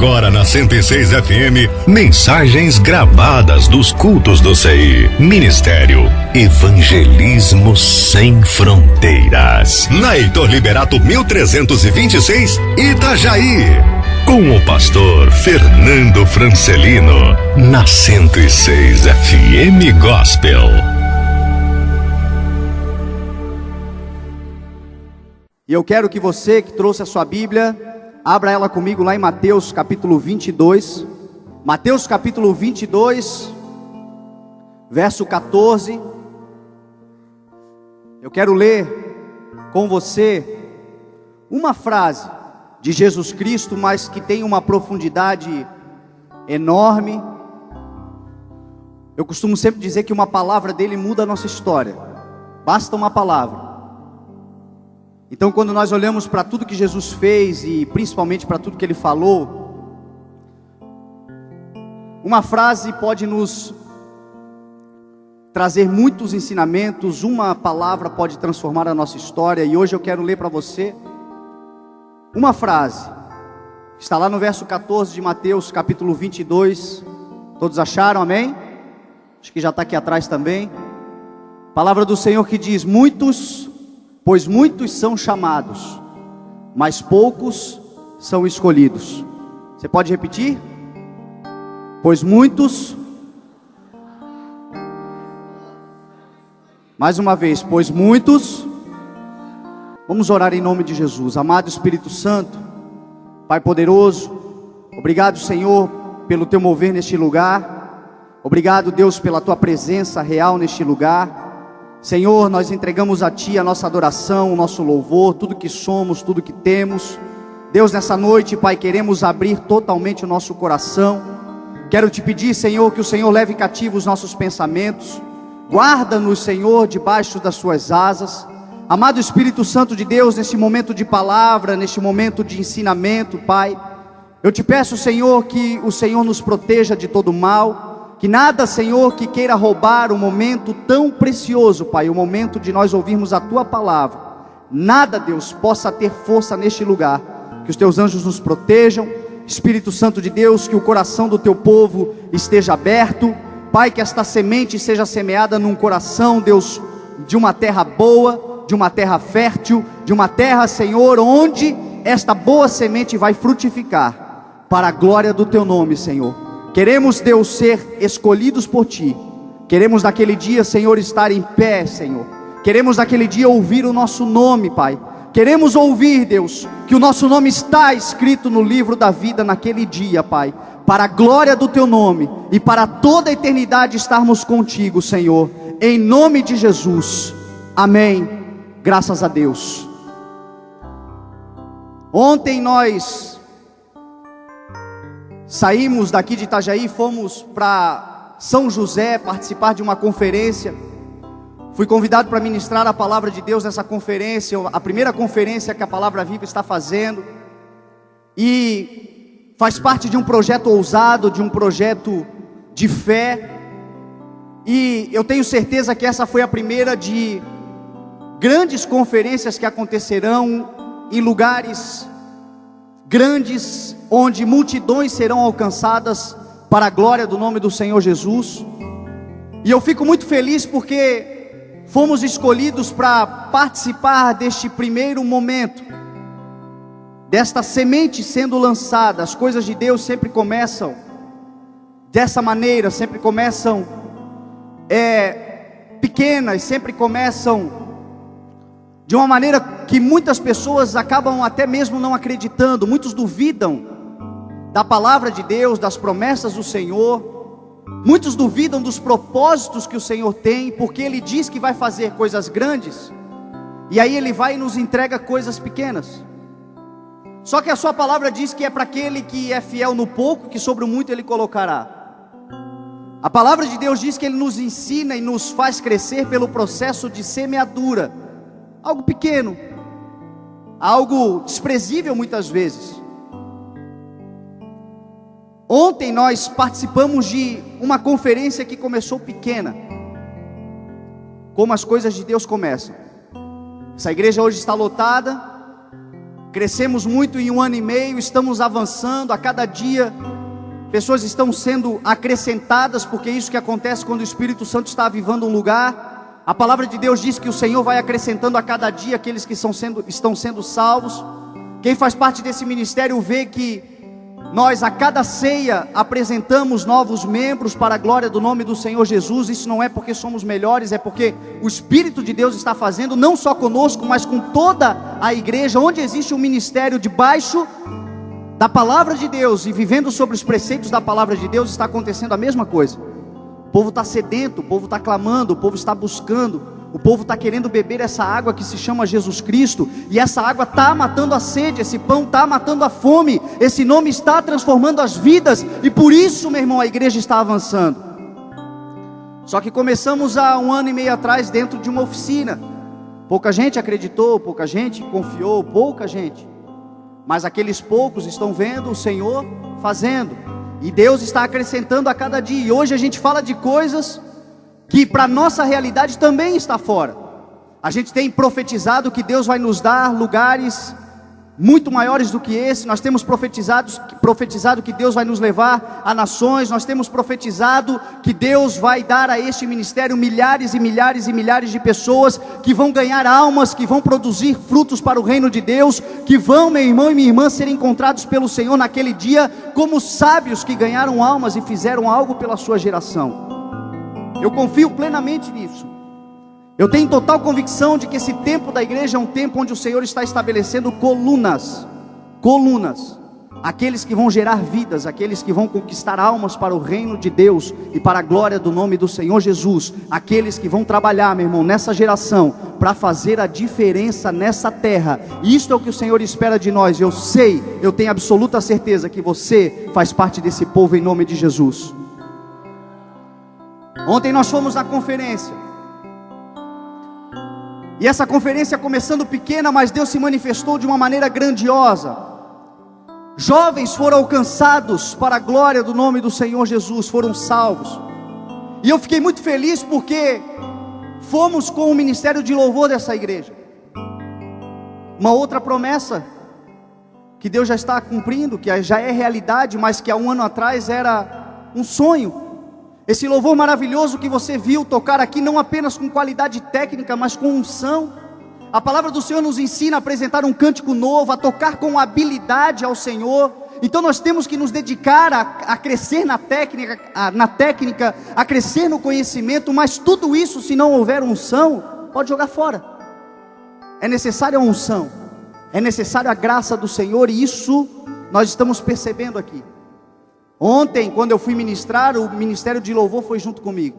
agora na 106 FM, mensagens gravadas dos cultos do CI. Ministério Evangelismo Sem Fronteiras. Na Heitor Liberato 1326, Itajaí. Com o pastor Fernando Francelino, na 106 FM Gospel. E eu quero que você que trouxe a sua Bíblia, abra ela comigo lá em Mateus capítulo 22. Mateus capítulo 22, verso 14. Eu quero ler com você uma frase de Jesus Cristo, mas que tem uma profundidade enorme. Eu costumo sempre dizer que uma palavra dele muda a nossa história. Basta uma palavra. Então, quando nós olhamos para tudo que Jesus fez e principalmente para tudo que Ele falou, uma frase pode nos trazer muitos ensinamentos, uma palavra pode transformar a nossa história. E hoje eu quero ler para você uma frase, está lá no verso 14 de Mateus capítulo 22, todos acharam, amém? Acho que já está aqui atrás também. Palavra do Senhor que diz: pois muitos são chamados, mas poucos são escolhidos. Você pode repetir? Pois muitos. Mais uma vez, pois muitos. Vamos orar em nome de Jesus. Amado Espírito Santo, Pai poderoso, obrigado, Senhor, pelo teu mover neste lugar. Obrigado, Deus, pela tua presença real neste lugar. Senhor, nós entregamos a Ti a nossa adoração, o nosso louvor, tudo que somos, tudo que temos. Deus, nessa noite, Pai, queremos abrir totalmente o nosso coração. Quero Te pedir, Senhor, que o Senhor leve cativo os nossos pensamentos. Guarda-nos, Senhor, debaixo das Suas asas. Amado Espírito Santo de Deus, neste momento de palavra, neste momento de ensinamento, Pai, eu Te peço, Senhor, que o Senhor nos proteja de todo mal. Que nada, Senhor, que queira roubar o momento tão precioso, Pai, o momento de nós ouvirmos a Tua palavra, nada, Deus, possa ter força neste lugar. Que os Teus anjos nos protejam. Espírito Santo de Deus, que o coração do Teu povo esteja aberto. Pai, que esta semente seja semeada num coração, Deus, de uma terra boa, de uma terra fértil, de uma terra, Senhor, onde esta boa semente vai frutificar, para a glória do Teu nome, Senhor. Queremos, Deus, ser escolhidos por Ti. Queremos naquele dia, Senhor, estar em pé, Senhor. Queremos naquele dia ouvir o nosso nome, Pai. Queremos ouvir, Deus, que o nosso nome está escrito no livro da vida naquele dia, Pai. Para a glória do Teu nome e para toda a eternidade estarmos contigo, Senhor. Em nome de Jesus. Amém. Graças a Deus. Ontem nós saímos daqui de Itajaí, fomos para São José participar de uma conferência. Fui convidado para ministrar a palavra de Deus nessa conferência, a primeira conferência que a Palavra Viva está fazendo. E faz parte de um projeto ousado, de um projeto de fé. E eu tenho certeza que essa foi a primeira de grandes conferências que acontecerão em lugares grandes, onde multidões serão alcançadas para a glória do nome do Senhor Jesus. E eu fico muito feliz porque fomos escolhidos para participar deste primeiro momento, desta semente sendo lançada. As coisas de Deus sempre começam dessa maneira, sempre começam pequenas, sempre começam de uma maneira que muitas pessoas acabam até mesmo não acreditando. Muitos duvidam da palavra de Deus, das promessas do Senhor. Muitos duvidam dos propósitos que o Senhor tem, porque Ele diz que vai fazer coisas grandes, e aí Ele vai e nos entrega coisas pequenas. Só que a sua palavra diz que é para aquele que é fiel no pouco, que sobre o muito Ele colocará. A palavra de Deus diz que Ele nos ensina e nos faz crescer pelo processo de semeadura. Algo pequeno, algo desprezível muitas vezes. Ontem nós participamos de uma conferência que começou pequena, como as coisas de Deus começam. Essa igreja hoje está lotada, Crescemos muito em 1 ano e meio, estamos avançando a cada dia. Pessoas estão sendo acrescentadas, porque é isso que acontece quando o Espírito Santo está avivando um lugar. A palavra de Deus diz que o Senhor vai acrescentando a cada dia aqueles que estão sendo salvos. Quem faz parte desse ministério vê que nós a cada ceia apresentamos novos membros para a glória do nome do Senhor Jesus. Isso não é porque somos melhores, é porque o Espírito de Deus está fazendo, não só conosco, mas com toda a igreja. Onde existe um ministério debaixo da palavra de Deus e vivendo sobre os preceitos da palavra de Deus, está acontecendo a mesma coisa. O povo está sedento, o povo está clamando, o povo está buscando, o povo está querendo beber essa água que se chama Jesus Cristo, e essa água está matando a sede, esse pão está matando a fome, esse nome está transformando as vidas, e por isso, meu irmão, a igreja está avançando. Só que começamos há 1 ano e meio atrás dentro de uma oficina. Pouca gente acreditou, pouca gente confiou, pouca gente, mas aqueles poucos estão vendo o Senhor fazendo, e Deus está acrescentando a cada dia. E hoje a gente fala de coisas que para nossa realidade também está fora. A gente tem profetizado que Deus vai nos dar lugares muito maiores do que esse. Nós temos profetizado que Deus vai nos levar a nações. Nós temos profetizado que Deus vai dar a este ministério milhares e milhares e milhares de pessoas que vão ganhar almas, que vão produzir frutos para o reino de Deus, que vão, meu irmão e minha irmã, ser encontrados pelo Senhor naquele dia como sábios que ganharam almas e fizeram algo pela sua geração. Eu confio plenamente nisso. Eu tenho total convicção de que esse tempo da igreja é um tempo onde o Senhor está estabelecendo colunas, aqueles que vão gerar vidas, aqueles que vão conquistar almas para o reino de Deus e para a glória do nome do Senhor Jesus, aqueles que vão trabalhar, meu irmão, nessa geração, para fazer a diferença nessa terra. E isto é o que o Senhor espera de nós. Eu sei, eu tenho absoluta certeza que você faz parte desse povo em nome de Jesus. Ontem nós fomos na conferência, e essa conferência começando pequena, mas Deus se manifestou de uma maneira grandiosa. Jovens foram alcançados para a glória do nome do Senhor Jesus, foram salvos. E eu fiquei muito feliz porque fomos com o ministério de louvor dessa igreja. Uma outra promessa que Deus já está cumprindo, que já é realidade, mas que há 1 ano atrás era um sonho. Esse louvor maravilhoso que você viu tocar aqui, não apenas com qualidade técnica, mas com unção. A palavra do Senhor nos ensina a apresentar um cântico novo, a tocar com habilidade ao Senhor. Então nós temos que nos dedicar a crescer na técnica, a crescer no conhecimento. Mas tudo isso, se não houver unção, pode jogar fora. É necessária a unção, é necessária a graça do Senhor, e isso nós estamos percebendo aqui. Ontem, quando eu fui ministrar, o ministério de louvor foi junto comigo.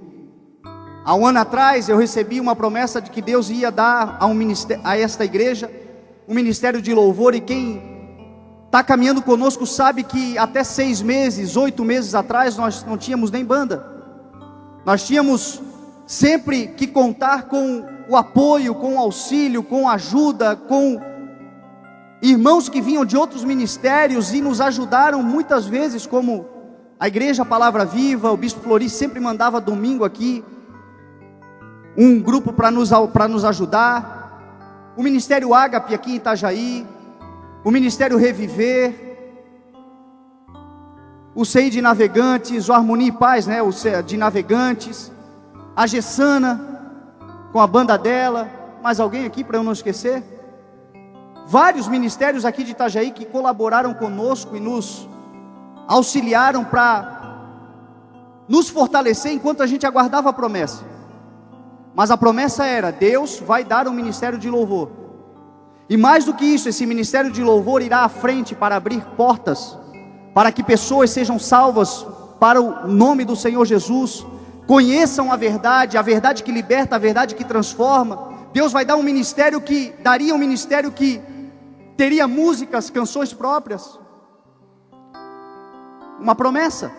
Há 1 ano atrás, eu recebi uma promessa de que Deus ia dar a esta igreja um ministério de louvor. E quem está caminhando conosco sabe que até 6 meses, 8 meses atrás, nós não tínhamos nem banda. Nós tínhamos sempre que contar com o apoio, com o auxílio, com a ajuda, com irmãos que vinham de outros ministérios e nos ajudaram muitas vezes, como a igreja Palavra Viva. O bispo Flori sempre mandava domingo aqui um grupo para nos ajudar. O ministério Ágape aqui em Itajaí, o ministério Reviver, o CEI de Navegantes, o Harmonia e Paz, né, o CEI de Navegantes, a Gessana com a banda dela. Mais alguém aqui para eu não esquecer? Vários ministérios aqui de Itajaí que colaboraram conosco e nos auxiliaram para nos fortalecer enquanto a gente aguardava a promessa. Mas a promessa era: Deus vai dar um ministério de louvor. E mais do que isso, esse ministério de louvor irá à frente para abrir portas, para que pessoas sejam salvas para o nome do Senhor Jesus, conheçam a verdade que liberta, a verdade que transforma. Deus vai dar um ministério que daria um ministério que teria músicas, canções próprias. Uma promessa.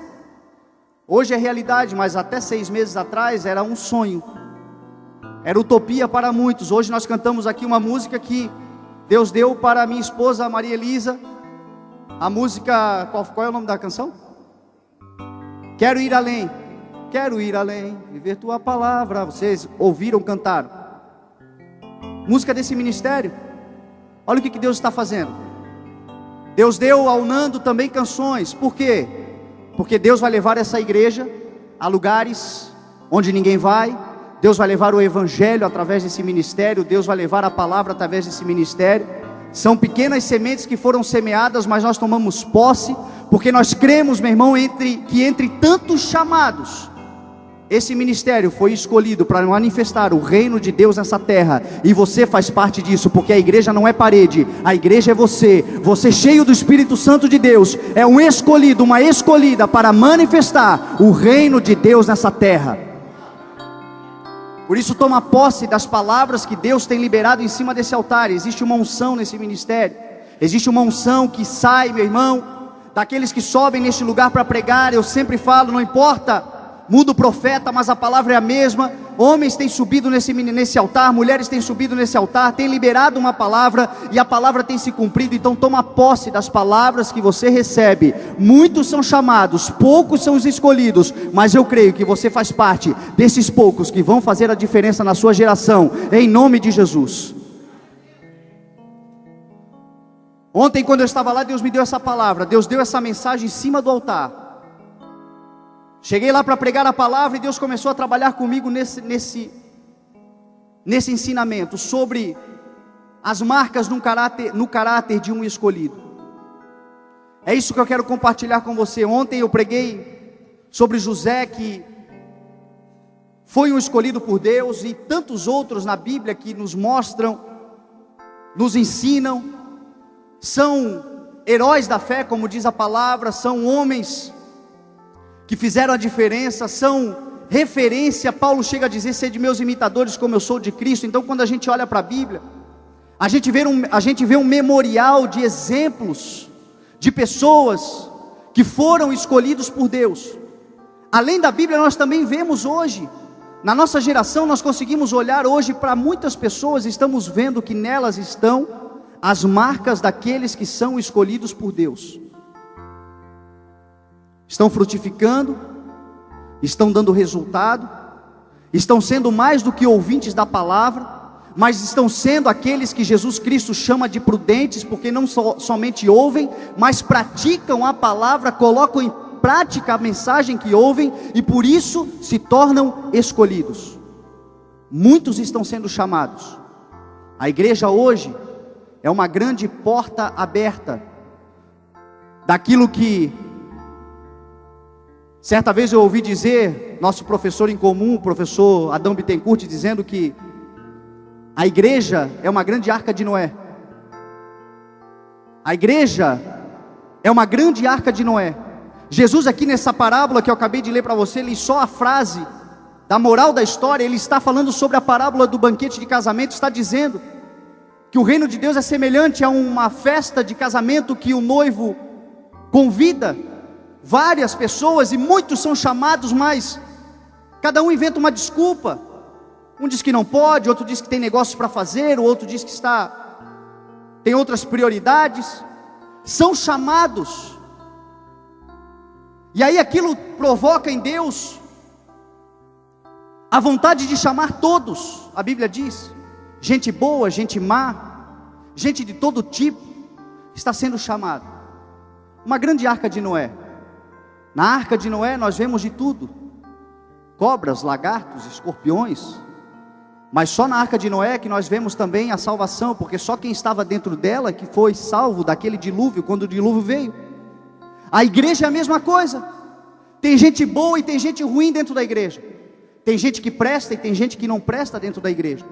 Hoje é realidade, mas até 6 meses atrás era um sonho. Era utopia para muitos. Hoje nós cantamos aqui uma música que Deus deu para minha esposa Maria Elisa. A música, qual é o nome da canção? Quero ir além. Quero ir além, viver tua palavra. Vocês ouviram cantar? Música desse ministério. Olha o que Deus está fazendo. Deus deu ao Nando também canções. Por quê? Porque Deus vai levar essa igreja a lugares onde ninguém vai. Deus vai levar o evangelho através desse ministério. Deus vai levar a palavra através desse ministério. São pequenas sementes que foram semeadas, mas nós tomamos posse, porque nós cremos, meu irmão, que entre tantos chamados, esse ministério foi escolhido para manifestar o reino de Deus nessa terra. E você faz parte disso, porque a igreja não é parede, a igreja é você. Você, cheio do Espírito Santo de Deus, é um escolhido, uma escolhida para manifestar o reino de Deus nessa terra. Por isso, toma posse das palavras que Deus tem liberado em cima desse altar. Existe uma unção nesse ministério. Existe uma unção que sai, meu irmão, daqueles que sobem neste lugar para pregar. Eu sempre falo, não importa, muda o profeta, mas a palavra é a mesma. Homens têm subido nesse altar, mulheres têm subido nesse altar, têm liberado uma palavra, e a palavra tem se cumprido. Então toma posse das palavras que você recebe. Muitos são chamados, poucos são os escolhidos, mas eu creio que você faz parte desses poucos que vão fazer a diferença na sua geração, em nome de Jesus. Ontem, quando eu estava lá, Deus me deu essa palavra, Deus deu essa mensagem em cima do altar. Cheguei lá para pregar a palavra e Deus começou a trabalhar comigo nesse ensinamento sobre as marcas no caráter de um escolhido. É isso que eu quero compartilhar com você. Ontem eu preguei sobre José, que foi um escolhido por Deus, e tantos outros na Bíblia que nos mostram, nos ensinam, são heróis da fé, como diz a palavra, são homens que fizeram a diferença, são referência. Paulo chega a dizer: sede meus imitadores como eu sou de Cristo. Então, quando a gente olha para a Bíblia, a gente vê um memorial de exemplos, de pessoas que foram escolhidos por Deus. Além da Bíblia, nós também vemos hoje, na nossa geração, nós conseguimos olhar hoje para muitas pessoas, estamos vendo que nelas estão as marcas daqueles que são escolhidos por Deus. Estão frutificando, estão dando resultado, estão sendo mais do que ouvintes da palavra, mas estão sendo aqueles que Jesus Cristo chama de prudentes, porque não somente ouvem, mas praticam a palavra, colocam em prática a mensagem que ouvem, e por isso se tornam escolhidos. Muitos estão sendo chamados. A igreja hoje é uma grande porta aberta daquilo que certa vez eu ouvi dizer, nosso professor em comum, o professor Adão Bittencourt, dizendo que a igreja é uma grande arca de Noé. A igreja é uma grande arca de Noé. Jesus, aqui nessa parábola que eu acabei de ler para você, ele só a frase da moral da história, ele está falando sobre a parábola do banquete de casamento, está dizendo que o reino de Deus é semelhante a uma festa de casamento que o noivo convida várias pessoas, e muitos são chamados, mas cada um inventa uma desculpa. Um diz que não pode, outro diz que tem negócios para fazer, o outro diz que tem outras prioridades. São chamados, e aí aquilo provoca em Deus a vontade de chamar todos. A Bíblia diz: gente boa, gente má, gente de todo tipo está sendo chamado. Uma grande arca de Noé. Na arca de Noé nós vemos de tudo: cobras, lagartos, escorpiões. Mas só na arca de Noé que nós vemos também a salvação, porque só quem estava dentro dela que foi salvo daquele dilúvio, quando o dilúvio veio. A igreja é a mesma coisa. Tem gente boa e tem gente ruim dentro da igreja. Tem gente que presta e tem gente que não presta dentro da igreja.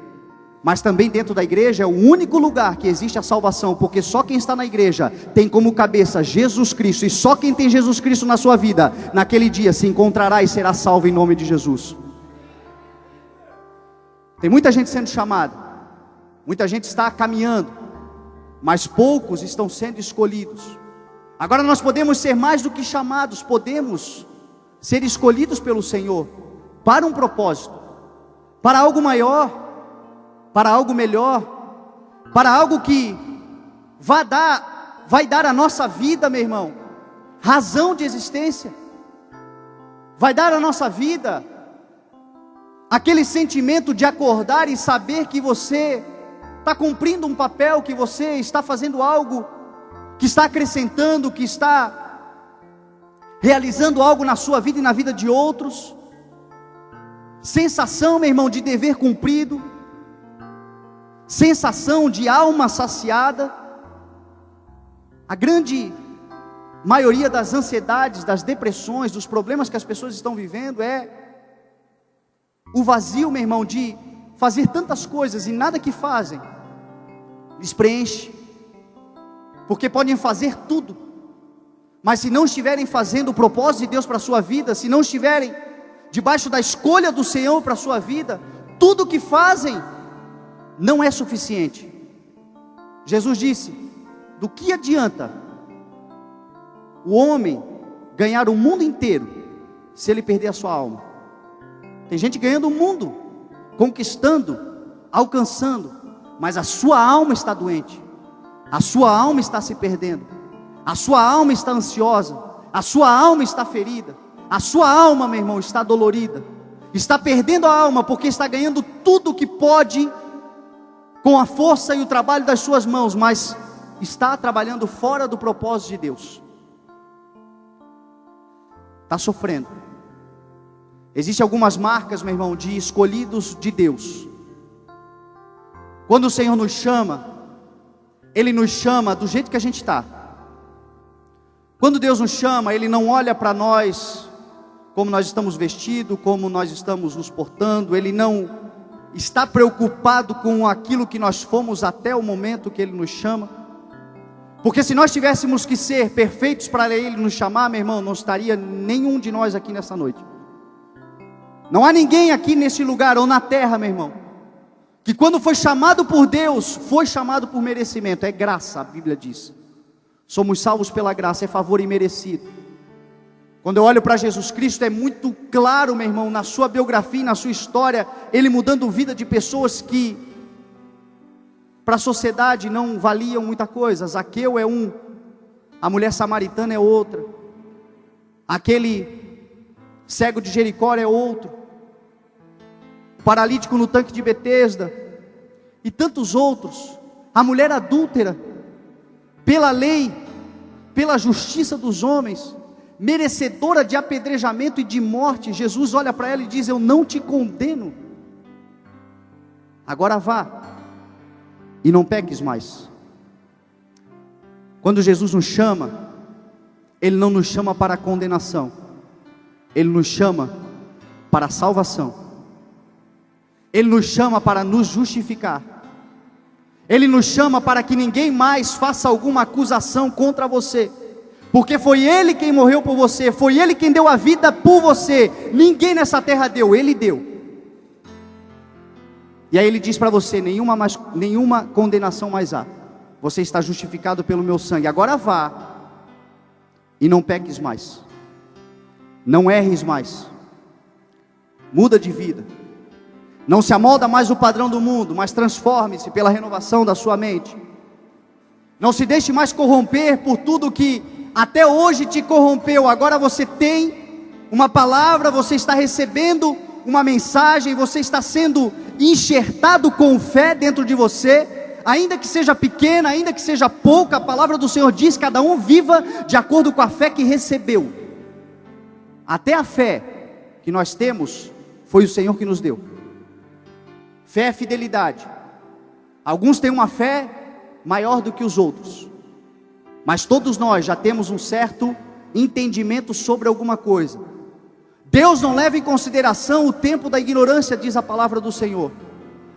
Mas também dentro da igreja é o único lugar que existe a salvação, porque só quem está na igreja tem como cabeça Jesus Cristo, e só quem tem Jesus Cristo na sua vida, naquele dia se encontrará e será salvo em nome de Jesus. Tem muita gente sendo chamada, muita gente está caminhando, mas poucos estão sendo escolhidos. Agora nós podemos ser mais do que chamados, podemos ser escolhidos pelo Senhor para um propósito, para algo maior, para algo melhor, para algo que vai dar à nossa vida, meu irmão, razão de existência. Vai dar à nossa vida aquele sentimento de acordar e saber que você está cumprindo um papel, que você está fazendo algo que está acrescentando, que está realizando algo na sua vida e na vida de outros. Sensação, meu irmão, de dever cumprido, sensação de alma saciada. A grande maioria das ansiedades, das depressões, dos problemas que as pessoas estão vivendo é o vazio, meu irmão, de fazer tantas coisas e nada que fazem lhes preenche, porque podem fazer tudo, mas se não estiverem fazendo o propósito de Deus para a sua vida, se não estiverem debaixo da escolha do Senhor para a sua vida, tudo que fazem não é suficiente. Jesus disse: do que adianta o homem ganhar o mundo inteiro se ele perder a sua alma? Tem gente ganhando o mundo, conquistando, alcançando, mas a sua alma está doente, a sua alma está se perdendo, a sua alma está ansiosa, a sua alma está ferida, a sua alma, meu irmão, está dolorida, está perdendo a alma porque está ganhando tudo que pode com a força e o trabalho das suas mãos, mas está trabalhando fora do propósito de Deus, está sofrendo. Existem algumas marcas, meu irmão, de escolhidos de Deus. Quando o Senhor nos chama, Ele nos chama do jeito que a gente está. Quando Deus nos chama, Ele não olha para nós como nós estamos vestidos, como nós estamos nos portando. Ele não está preocupado com aquilo que nós fomos até o momento que Ele nos chama. Porque se nós tivéssemos que ser perfeitos para Ele nos chamar, meu irmão, não estaria nenhum de nós aqui nessa noite. Não há ninguém aqui nesse lugar ou na terra, meu irmão, que quando foi chamado por Deus, foi chamado por merecimento. É graça, a Bíblia diz. Somos salvos pela graça, é favor imerecido. Quando eu olho para Jesus Cristo, é muito claro, meu irmão, na sua biografia, na sua história, Ele mudando a vida de pessoas que para a sociedade não valiam muita coisa. Zaqueu é um, a mulher samaritana é outra, aquele cego de Jericó é outro, o paralítico no tanque de Betesda, e tantos outros. A mulher adúltera, pela lei, pela justiça dos homens, merecedora de apedrejamento e de morte, Jesus olha para ela e diz: eu não te condeno, agora vá e não peques mais. Quando Jesus nos chama, Ele não nos chama para a condenação, Ele nos chama para a salvação. Ele nos chama para nos justificar. Ele nos chama para que ninguém mais faça alguma acusação contra você, porque foi Ele quem morreu por você, foi Ele quem deu a vida por você. Ninguém nessa terra deu, Ele deu. E aí Ele diz para você: nenhuma condenação mais há. Você está justificado pelo meu sangue. Agora vá e não peques mais, não erres mais, muda de vida. Não se amolda mais o padrão do mundo, mas transforme-se pela renovação da sua mente. Não se deixe mais corromper por tudo que até hoje te corrompeu. Agora você tem uma palavra, você está recebendo uma mensagem, você está sendo enxertado com fé dentro de você. Ainda que seja pequena, ainda que seja pouca, a palavra do Senhor diz: cada um viva de acordo com a fé que recebeu. Até a fé que nós temos, foi o Senhor que nos deu. Fé é fidelidade. Alguns têm uma fé maior do que os outros, mas todos nós já temos um certo entendimento sobre alguma coisa. Deus não leva em consideração o tempo da ignorância, diz a palavra do Senhor,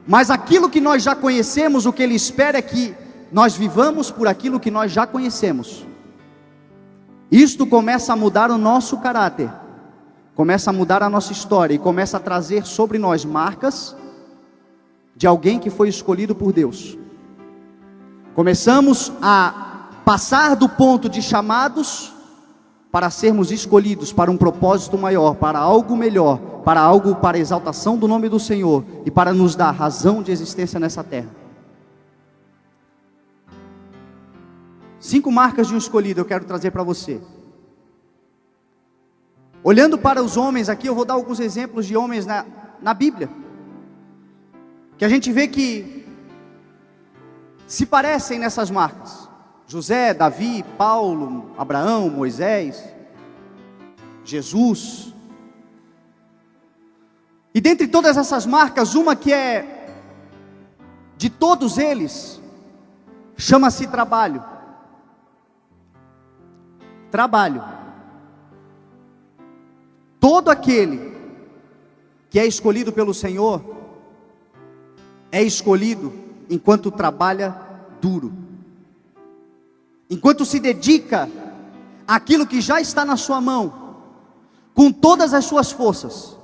mas aquilo que nós já conhecemos, o que Ele espera é que nós vivamos por aquilo que nós já conhecemos. Isto começa a mudar o nosso caráter, começa a mudar a nossa história, e começa a trazer sobre nós marcas de alguém que foi escolhido por Deus. Começamos a passar do ponto de chamados para sermos escolhidos para um propósito maior, para algo melhor, para a exaltação do nome do Senhor e para nos dar razão de existência nessa terra. 5 marcas de um escolhido eu quero trazer para você. Olhando para os homens aqui, eu vou dar alguns exemplos de homens na Bíblia, que a gente vê que se parecem nessas marcas. José, Davi, Paulo, Abraão, Moisés, Jesus. E dentre todas essas marcas, uma que é de todos eles, chama-se trabalho. Trabalho. Todo aquele que é escolhido pelo Senhor, é escolhido enquanto trabalha duro, enquanto se dedica àquilo que já está na sua mão, com todas as suas forças,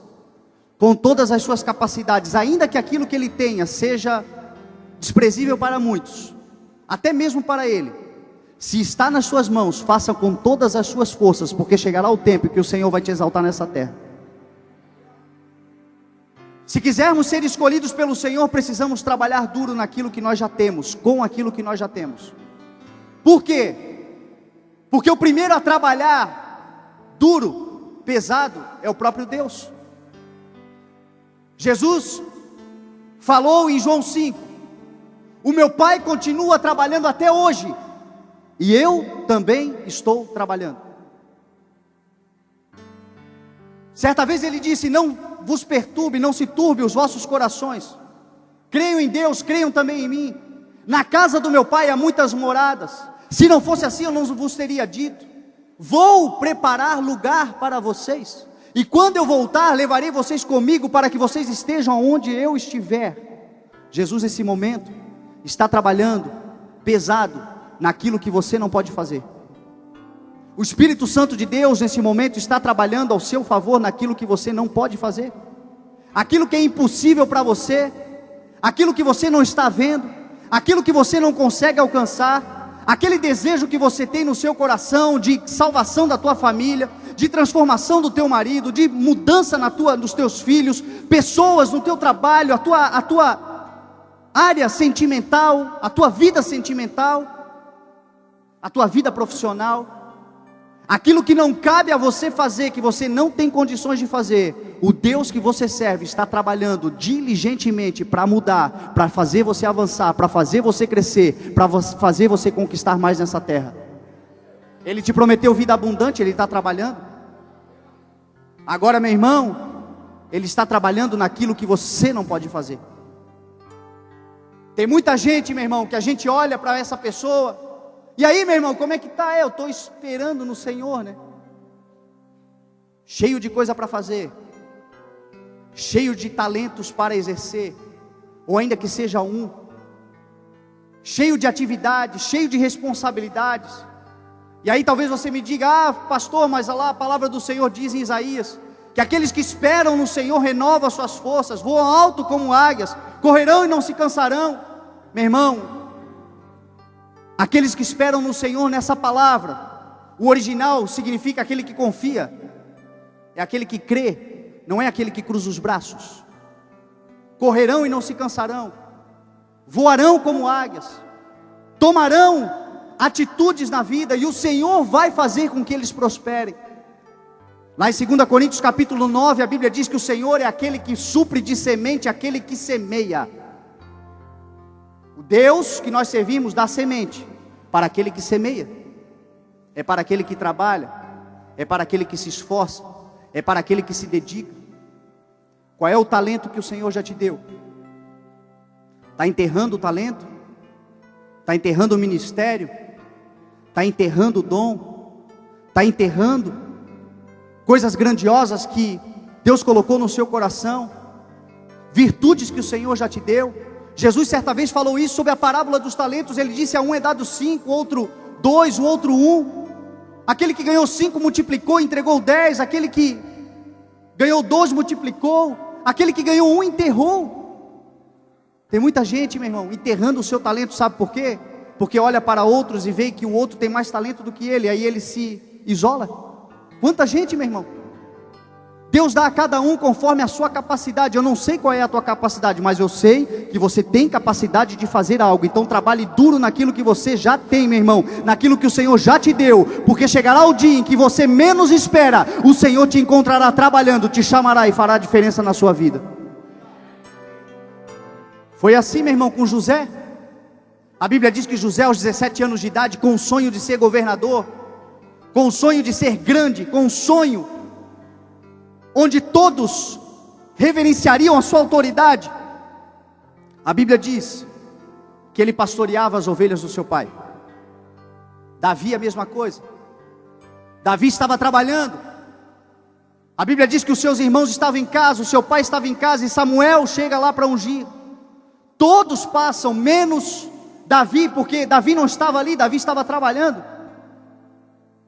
com todas as suas capacidades, ainda que aquilo que ele tenha seja desprezível para muitos, até mesmo para ele. Se está nas suas mãos, faça com todas as suas forças, porque chegará o tempo em que o Senhor vai te exaltar nessa terra. Se quisermos ser escolhidos pelo Senhor, precisamos trabalhar duro naquilo que nós já temos, com aquilo que nós já temos. Por quê? Porque o primeiro a trabalhar duro, pesado, é o próprio Deus. Jesus falou em João 5: o meu Pai continua trabalhando até hoje, e eu também estou trabalhando. Certa vez ele disse: não vos perturbe, não se turbe os vossos corações. Creiam em Deus, creiam também em mim. Na casa do meu Pai há muitas moradas. Se não fosse assim, eu não vos teria dito. Vou preparar lugar para vocês. E quando eu voltar, levarei vocês comigo, para que vocês estejam onde eu estiver. Jesus, nesse momento, está trabalhando pesado naquilo que você não pode fazer. O Espírito Santo de Deus, nesse momento, está trabalhando ao seu favor naquilo que você não pode fazer. Aquilo que é impossível para você, aquilo que você não está vendo, aquilo que você não consegue alcançar, aquele desejo que você tem no seu coração de salvação da tua família, de transformação do teu marido, de mudança nos teus filhos, pessoas no teu trabalho, a tua área sentimental, a tua vida sentimental, a tua vida profissional. Aquilo que não cabe a você fazer, que você não tem condições de fazer, o Deus que você serve está trabalhando diligentemente para mudar, para fazer você avançar, para fazer você crescer, para fazer você conquistar mais nessa terra. Ele te prometeu vida abundante, Ele está trabalhando. Agora, meu irmão, Ele está trabalhando naquilo que você não pode fazer. Tem muita gente, meu irmão, que a gente olha para essa pessoa: e aí, meu irmão, como é que está? Eu estou esperando no Senhor, né? Cheio de coisa para fazer, cheio de talentos para exercer, ou ainda que seja um, cheio de atividades, cheio de responsabilidades. E aí talvez você me diga: ah, pastor, mas lá a palavra do Senhor diz em Isaías, que aqueles que esperam no Senhor renovam as suas forças, voam alto como águias, correrão e não se cansarão. Meu irmão, aqueles que esperam no Senhor, nessa palavra, o original significa aquele que confia, é aquele que crê, não é aquele que cruza os braços. Correrão e não se cansarão, voarão como águias, tomarão atitudes na vida, e o Senhor vai fazer com que eles prosperem. Lá em 2 Coríntios capítulo 9, a Bíblia diz que o Senhor é aquele que supre de semente aquele que semeia. O Deus que nós servimos dá semente para aquele que semeia, é para aquele que trabalha, é para aquele que se esforça, é para aquele que se dedica. Qual é o talento que o Senhor já te deu? Está enterrando o talento? Está enterrando o ministério? Está enterrando o dom? Está enterrando coisas grandiosas que Deus colocou no seu coração? Virtudes que o Senhor já te deu? Jesus certa vez falou isso sobre a parábola dos talentos. Ele disse: a um é dado 5, outro 2, o outro 1. Aquele que ganhou 5 multiplicou, entregou 10. Aquele que ganhou 2 multiplicou. Aquele que ganhou 1 enterrou. Tem muita gente, meu irmão, enterrando o seu talento. Sabe por quê? Porque olha para outros e vê que o outro tem mais talento do que ele, aí ele se isola. Quanta gente, meu irmão. Deus dá a cada um conforme a sua capacidade. Eu não sei qual é a tua capacidade, mas eu sei que você tem capacidade de fazer algo. Então trabalhe duro naquilo que você já tem, meu irmão, naquilo que o Senhor já te deu, porque chegará o dia em que você menos espera, o Senhor te encontrará trabalhando, te chamará e fará a diferença na sua vida. Foi assim, meu irmão, com José. A Bíblia diz que José, aos 17 anos de idade, com o sonho de ser governador, com o sonho de ser grande, com um sonho onde todos reverenciariam a sua autoridade, a Bíblia diz que ele pastoreava as ovelhas do seu pai. Davi a mesma coisa. Davi estava trabalhando. A Bíblia diz que os seus irmãos estavam em casa, o seu pai estava em casa, e Samuel chega lá para ungir. Todos passam, menos Davi, porque Davi não estava ali, Davi estava trabalhando.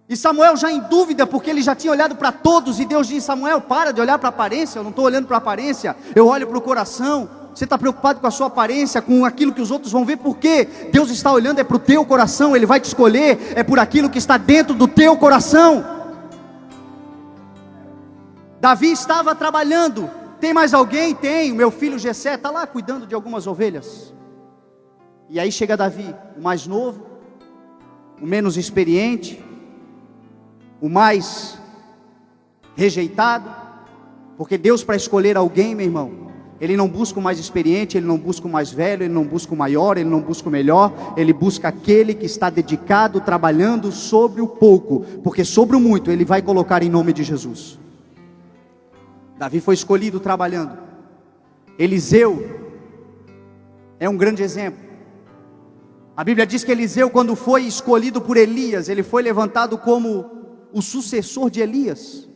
E Samuel já em dúvida, porque ele já tinha olhado para todos, e Deus diz: Samuel, para de olhar para a aparência. Eu não estou olhando para a aparência, eu olho para o coração. Você está preocupado com a sua aparência, com aquilo que os outros vão ver, porque Deus está olhando é para o teu coração. Ele vai te escolher, é por aquilo que está dentro do teu coração. Davi estava trabalhando. Tem mais alguém? Tem, o meu filho Jessé está lá cuidando de algumas ovelhas. E aí chega Davi, o mais novo, o menos experiente, o mais rejeitado, porque Deus, para escolher alguém, meu irmão, Ele não busca o mais experiente, Ele não busca o mais velho, Ele não busca o maior, Ele não busca o melhor, Ele busca aquele que está dedicado, trabalhando sobre o pouco, porque sobre o muito Ele vai colocar em nome de Jesus. Davi foi escolhido trabalhando. Eliseu é um grande exemplo. A Bíblia diz que Eliseu, quando foi escolhido por Elias, ele foi levantado como o sucessor de Elias.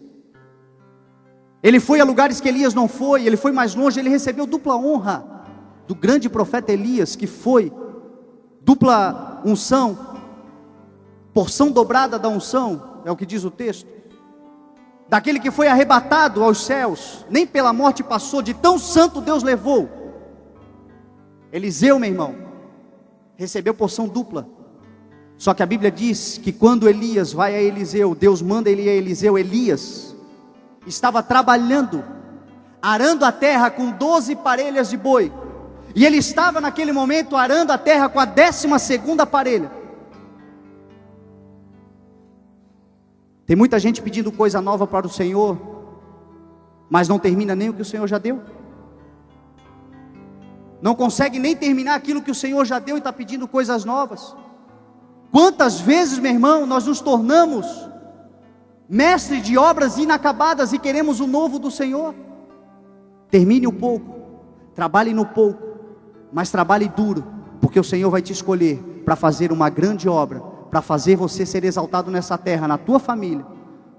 Ele foi a lugares que Elias não foi, ele foi mais longe, ele recebeu dupla honra do grande profeta Elias, que foi dupla unção, porção dobrada da unção, é o que diz o texto. Daquele que foi arrebatado aos céus, nem pela morte passou, de tão santo Deus levou. Eliseu, meu irmão, recebeu porção dupla. Só que a Bíblia diz que quando Elias vai a Eliseu, Deus manda ele a Eliseu. Elias estava trabalhando, arando a terra com 12 parelhas de boi, e ele estava naquele momento arando a terra com a 12ª parelha. Tem muita gente pedindo coisa nova para o Senhor, mas não termina nem o que o Senhor já deu. Não consegue nem terminar aquilo que o Senhor já deu e está pedindo coisas novas. Quantas vezes, meu irmão, nós nos tornamos mestres de obras inacabadas e queremos o novo do Senhor? Termine o pouco, trabalhe no pouco, mas trabalhe duro, porque o Senhor vai te escolher para fazer uma grande obra, para fazer você ser exaltado nessa terra, na tua família,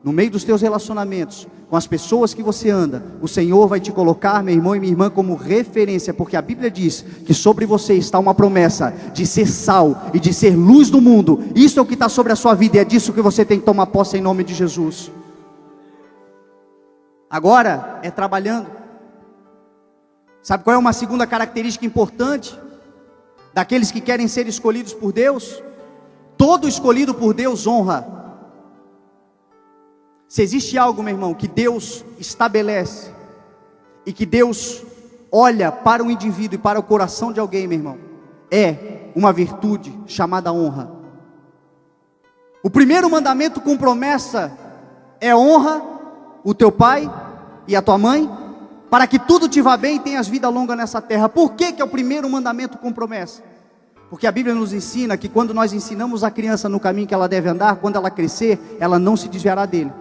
no meio dos teus relacionamentos, com as pessoas que você anda. O Senhor vai te colocar, meu irmão e minha irmã, como referência, porque a Bíblia diz que sobre você está uma promessa de ser sal e de ser luz do mundo. Isso é o que está sobre a sua vida, e é disso que você tem que tomar posse em nome de Jesus. Agora é trabalhando. Sabe qual é uma segunda característica importante daqueles que querem ser escolhidos por Deus? Todo escolhido por Deus honra. Se existe algo, meu irmão, que Deus estabelece, e que Deus olha para o indivíduo e para o coração de alguém, meu irmão, é uma virtude chamada honra. O primeiro mandamento com promessa é: honra o teu pai e a tua mãe, para que tudo te vá bem e tenhas vida longa nessa terra. Por que é o primeiro mandamento com promessa? Porque a Bíblia nos ensina que quando nós ensinamos a criança no caminho que ela deve andar, quando ela crescer, ela não se desviará dele.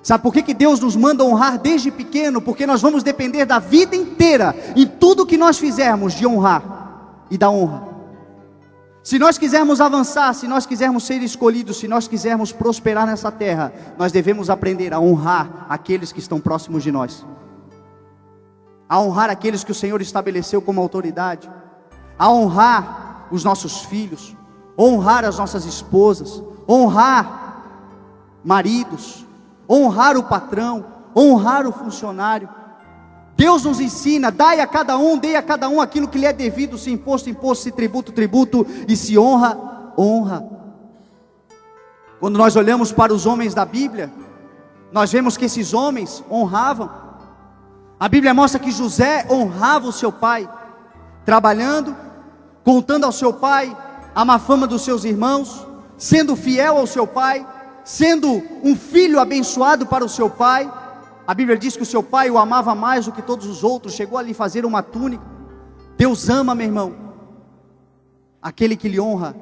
Sabe por que Deus nos manda honrar desde pequeno? Porque nós vamos depender da vida inteira, em tudo que nós fizermos, de honrar e da honra. Se nós quisermos avançar, se nós quisermos ser escolhidos, se nós quisermos prosperar nessa terra, nós devemos aprender a honrar aqueles que estão próximos de nós, a honrar aqueles que o Senhor estabeleceu como autoridade, a honrar os nossos filhos, honrar as nossas esposas, honrar maridos, honrar o patrão, honrar o funcionário. Deus nos ensina: dai a cada um, dei a cada um aquilo que lhe é devido, se imposto, imposto, se tributo, tributo, e se honra, honra. Quando nós olhamos para os homens da Bíblia, nós vemos que esses homens honravam. A Bíblia mostra que José honrava o seu pai, trabalhando, contando ao seu pai a má fama dos seus irmãos, sendo fiel ao seu pai, sendo um filho abençoado para o seu pai. A Bíblia diz que o seu pai o amava mais do que todos os outros, chegou a lhe fazer uma túnica. Deus ama, meu irmão. aquele que lhe honra.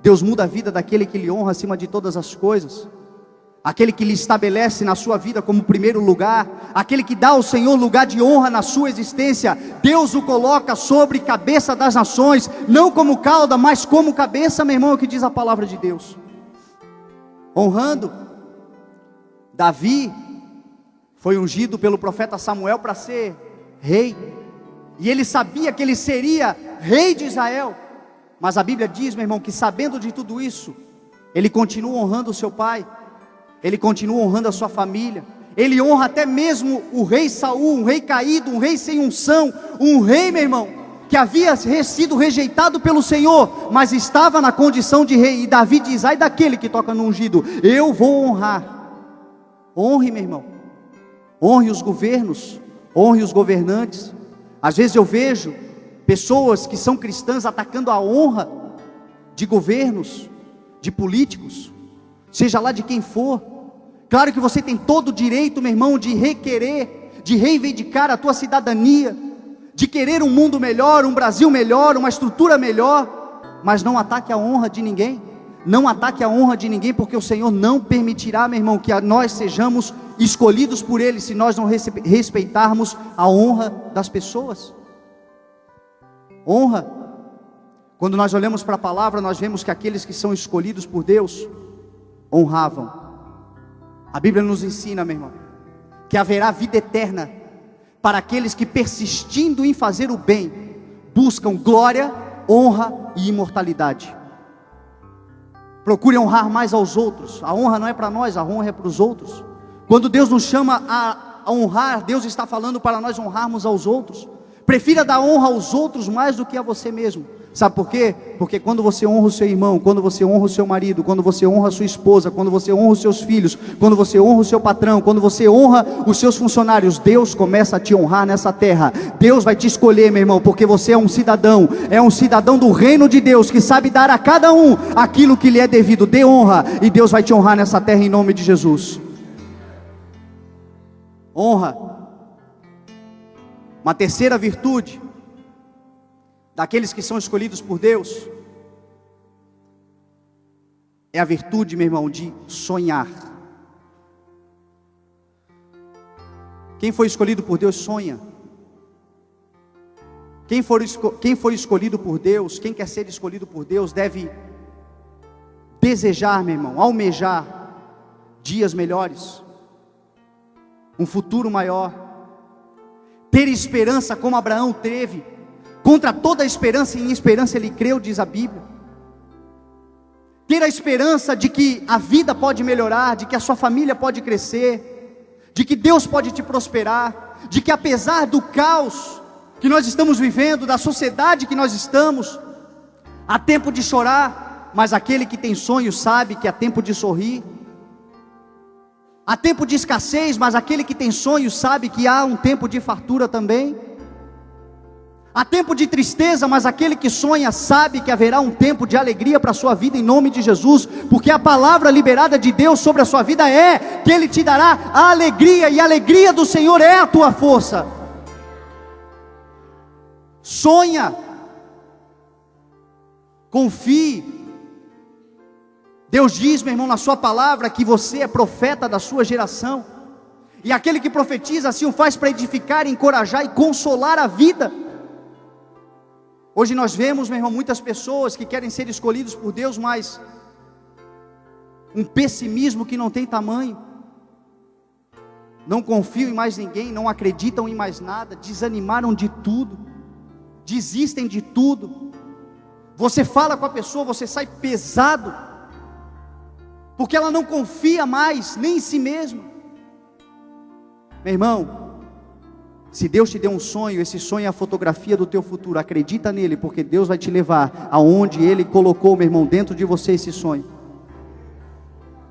Deus muda a vida daquele que lhe honra acima de todas as coisas. Aquele que lhe estabelece na sua vida como primeiro lugar, aquele que dá ao Senhor lugar de honra na sua existência. Deus o coloca sobre cabeça das nações, não como cauda, mas como cabeça, meu irmão, é o que diz a palavra de Deus. Honrando, Davi foi ungido pelo profeta Samuel para ser rei, e ele sabia que ele seria rei de Israel, mas a Bíblia diz, meu irmão, que sabendo de tudo isso, ele continua honrando o seu pai, ele continua honrando a sua família, ele honra até mesmo o rei Saul, um rei caído, um rei sem unção, um rei, meu irmão, que havia sido rejeitado pelo Senhor, mas estava na condição de rei. E Davi diz: ai daquele que toca no ungido, eu vou honrar. Honre, meu irmão, honre os governos, honre os governantes. Às vezes eu vejo pessoas que são cristãs atacando a honra de governos, de políticos, seja lá de quem for. Claro que você tem todo o direito, meu irmão, de requerer, de reivindicar a tua cidadania, de querer um mundo melhor, um Brasil melhor, uma estrutura melhor, mas não ataque a honra de ninguém. Não ataque a honra de ninguém, porque o Senhor não permitirá, meu irmão, que nós sejamos escolhidos por Ele, se nós não respeitarmos a honra das pessoas. Honra, quando nós olhamos para a palavra, nós vemos que aqueles que são escolhidos por Deus, honravam. A Bíblia nos ensina, meu irmão, que haverá vida eterna para aqueles que, persistindo em fazer o bem, buscam glória, honra e imortalidade. Procure honrar mais aos outros. A honra não é para nós, a honra é para os outros. Quando Deus nos chama a honrar, Deus está falando para nós honrarmos aos outros. Prefira dar honra aos outros mais do que a você mesmo. Sabe por quê? Porque quando você honra o seu irmão, quando você honra o seu marido, quando você honra a sua esposa, quando você honra os seus filhos, quando você honra o seu patrão, quando você honra os seus funcionários, Deus começa a te honrar nessa terra. Deus vai te escolher, meu irmão, porque você é um cidadão do reino de Deus, que sabe dar a cada um aquilo que lhe é devido. Dê honra, e Deus vai te honrar nessa terra em nome de Jesus. Honra. Uma terceira virtude daqueles que são escolhidos por Deus é a virtude, meu irmão, de sonhar. Quem foi escolhido por Deus sonha. Quem for escolhido por Deus, quem quer ser escolhido por Deus, deve desejar, meu irmão, almejar dias melhores, um futuro maior, ter esperança como Abraão teve. Contra toda a esperança, em esperança ele creu, diz a Bíblia. Ter a esperança de que a vida pode melhorar, de que a sua família pode crescer, de que Deus pode te prosperar, de que apesar do caos que nós estamos vivendo, da sociedade que nós estamos, há tempo de chorar, mas aquele que tem sonho sabe que há tempo de sorrir. Há tempo de escassez, mas aquele que tem sonho sabe que há um tempo de fartura também. Há tempo de tristeza, mas aquele que sonha sabe que haverá um tempo de alegria para a sua vida em nome de Jesus, porque a palavra liberada de Deus sobre a sua vida é que Ele te dará a alegria, e a alegria do Senhor é a tua força. Sonha, confie. Deus diz, meu irmão, na sua palavra, que você é profeta da sua geração, e aquele que profetiza assim o faz para edificar, encorajar e consolar a vida. Hoje nós vemos, meu irmão, muitas pessoas que querem ser escolhidos por Deus, mas um pessimismo que não tem tamanho, não confiam em mais ninguém, não acreditam em mais nada, desanimaram de tudo, desistem de tudo. Você fala com a pessoa, você sai pesado, porque ela não confia mais nem em si mesma. Meu irmão, se Deus te deu um sonho, esse sonho é a fotografia do teu futuro. Acredita nele, porque Deus vai te levar aonde Ele colocou, meu irmão, dentro de você esse sonho.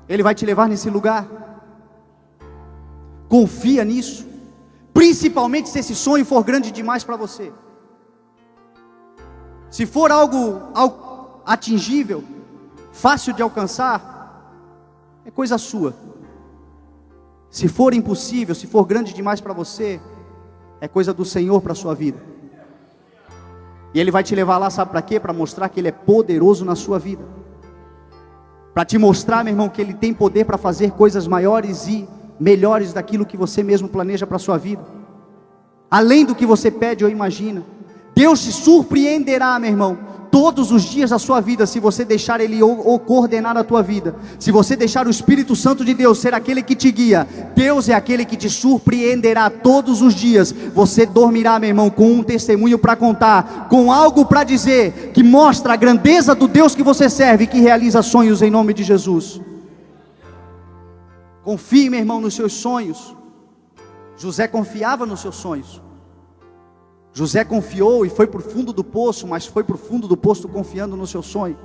Ele vai te levar nesse lugar. Confia nisso, principalmente se esse sonho for grande demais para você. Se for algo atingível, fácil de alcançar, é coisa sua. Se for impossível, se for grande demais para você, é coisa do Senhor para a sua vida. E Ele vai te levar lá, sabe para quê? Para mostrar que Ele é poderoso na sua vida. Para te mostrar, meu irmão, que Ele tem poder para fazer coisas maiores e melhores daquilo que você mesmo planeja para a sua vida. Além do que você pede ou imagina. Deus te surpreenderá, meu irmão, todos os dias da sua vida, se você deixar Ele coordenar a tua vida. Se você deixar o Espírito Santo de Deus ser aquele que te guia, Deus é aquele que te surpreenderá todos os dias. Você dormirá, meu irmão, com um testemunho para contar, com algo para dizer, que mostra a grandeza do Deus que você serve, que realiza sonhos em nome de Jesus. Confie, meu irmão, nos seus sonhos. José confiava nos seus sonhos. José confiou e foi para o fundo do poço, mas foi para o fundo do poço confiando no seu sonho.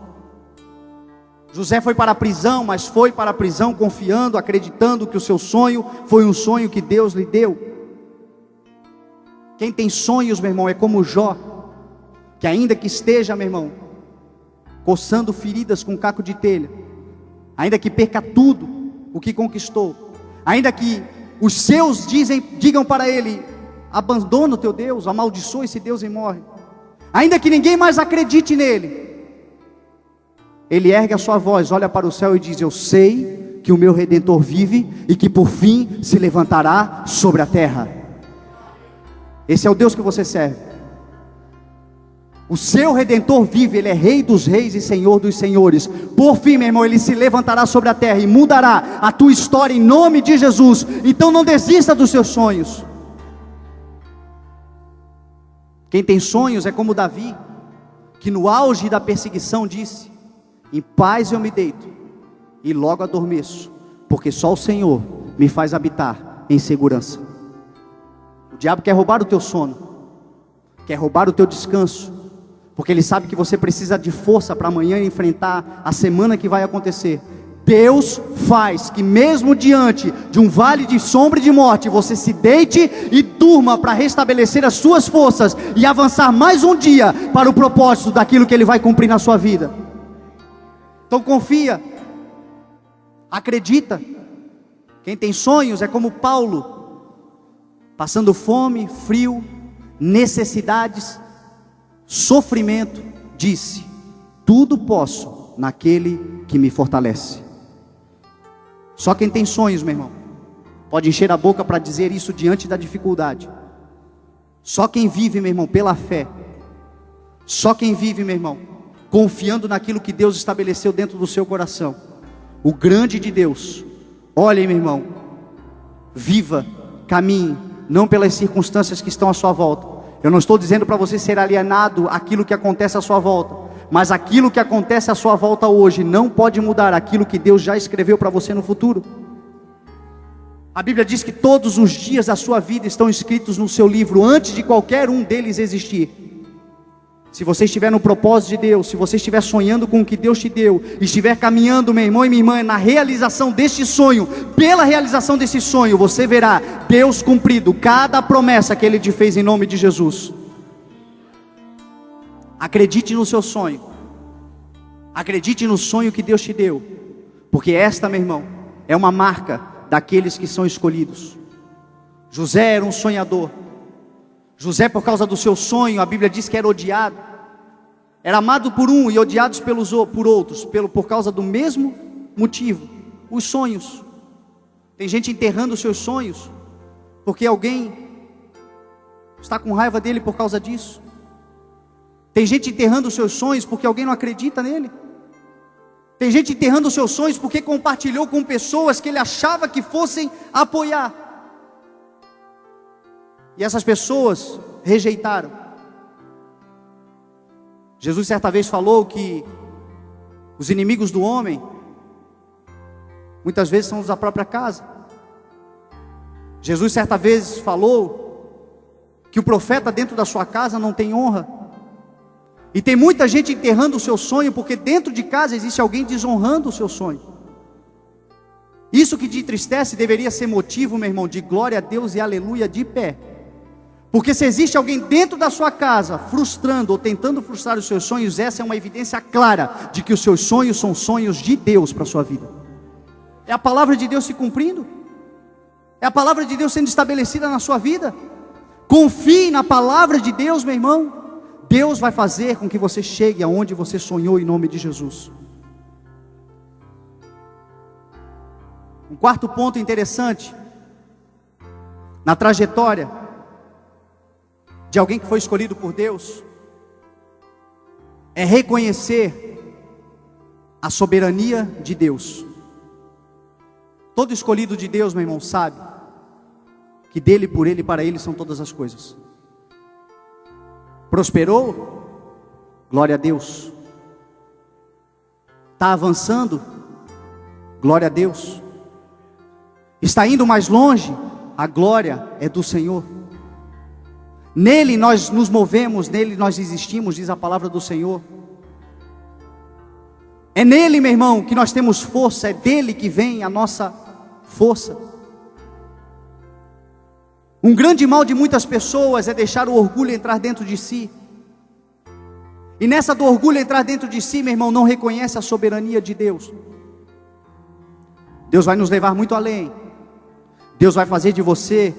José foi para a prisão, mas foi para a prisão confiando, acreditando que o seu sonho foi um sonho que Deus lhe deu. Quem tem sonhos, meu irmão, é como Jó, que ainda que esteja, meu irmão, coçando feridas com um caco de telha, ainda que perca tudo o que conquistou, ainda que os seus digam para ele: abandona o teu Deus, amaldiçoa esse Deus e morre, ainda que ninguém mais acredite nele, ele ergue a sua voz, olha para o céu e diz: eu sei que o meu Redentor vive e que por fim se levantará sobre a terra. Esse é o Deus que você serve. O seu Redentor vive, Ele é Rei dos reis e Senhor dos senhores. Por fim, meu irmão, Ele se levantará sobre a terra e mudará a tua história em nome de Jesus. Então não desista dos seus sonhos. Quem tem sonhos é como Davi, que no auge da perseguição disse: em paz eu me deito e logo adormeço, porque só o Senhor me faz habitar em segurança. O diabo quer roubar o teu sono, quer roubar o teu descanso, porque ele sabe que você precisa de força para amanhã enfrentar a semana que vai acontecer. Deus faz que mesmo diante de um vale de sombra e de morte, você se deite e durma para restabelecer as suas forças e avançar mais um dia para o propósito daquilo que Ele vai cumprir na sua vida. Então confia, acredita. Quem tem sonhos é como Paulo, passando fome, frio, necessidades, sofrimento, disse: tudo posso naquele que me fortalece. Só quem tem sonhos, meu irmão, pode encher a boca para dizer isso diante da dificuldade. Só quem vive, meu irmão, pela fé. Só quem vive, meu irmão, confiando naquilo que Deus estabeleceu dentro do seu coração. O grande de Deus. Olhe, meu irmão, viva, caminhe, não pelas circunstâncias que estão à sua volta. Eu não estou dizendo para você ser alienado àquilo que acontece à sua volta, mas aquilo que acontece à sua volta hoje não pode mudar aquilo que Deus já escreveu para você no futuro. A Bíblia diz que todos os dias da sua vida estão escritos no seu livro, antes de qualquer um deles existir. Se você estiver no propósito de Deus, se você estiver sonhando com o que Deus te deu, estiver caminhando, meu irmão e minha irmã, na realização deste sonho, pela realização desse sonho, você verá Deus cumprido cada promessa que Ele te fez em nome de Jesus. Acredite no seu sonho, acredite no sonho que Deus te deu, porque esta, meu irmão, é uma marca daqueles que são escolhidos. José era um sonhador. José, por causa do seu sonho, a Bíblia diz que era odiado, era amado por um e odiado por outros, por causa do mesmo motivo, os sonhos. Tem gente enterrando os seus sonhos, porque alguém está com raiva dele por causa disso. Tem gente enterrando os seus sonhos porque alguém não acredita nele. Tem gente enterrando os seus sonhos porque compartilhou com pessoas que ele achava que fossem apoiar. E essas pessoas rejeitaram. Jesus certa vez falou que os inimigos do homem muitas vezes são os da própria casa. Jesus certa vez falou que o profeta dentro da sua casa não tem honra. E tem muita gente enterrando o seu sonho porque dentro de casa existe alguém desonrando o seu sonho. Isso que te entristece deveria ser motivo, meu irmão, de glória a Deus e aleluia de pé. Porque se existe alguém dentro da sua casa frustrando ou tentando frustrar os seus sonhos, essa é uma evidência clara de que os seus sonhos são sonhos de Deus para a sua vida. É a palavra de Deus se cumprindo, é a palavra de Deus sendo estabelecida na sua vida. Confie na palavra de Deus, meu irmão. Deus vai fazer com que você chegue aonde você sonhou em nome de Jesus. Um quarto ponto interessante, na trajetória de alguém que foi escolhido por Deus, é reconhecer a soberania de Deus. Todo escolhido de Deus, meu irmão, sabe que dele, por ele e para ele são todas as coisas. Prosperou? Glória a Deus. Está avançando? Glória a Deus. Está indo mais longe? A glória é do Senhor. Nele nós nos movemos, nele nós existimos, diz a palavra do Senhor. É nele, meu irmão, que nós temos força, é dele que vem a nossa força. Um grande mal de muitas pessoas é deixar o orgulho entrar dentro de si. E nessa do orgulho entrar dentro de si, meu irmão, não reconhece a soberania de Deus. Deus vai nos levar muito além. Deus vai fazer de você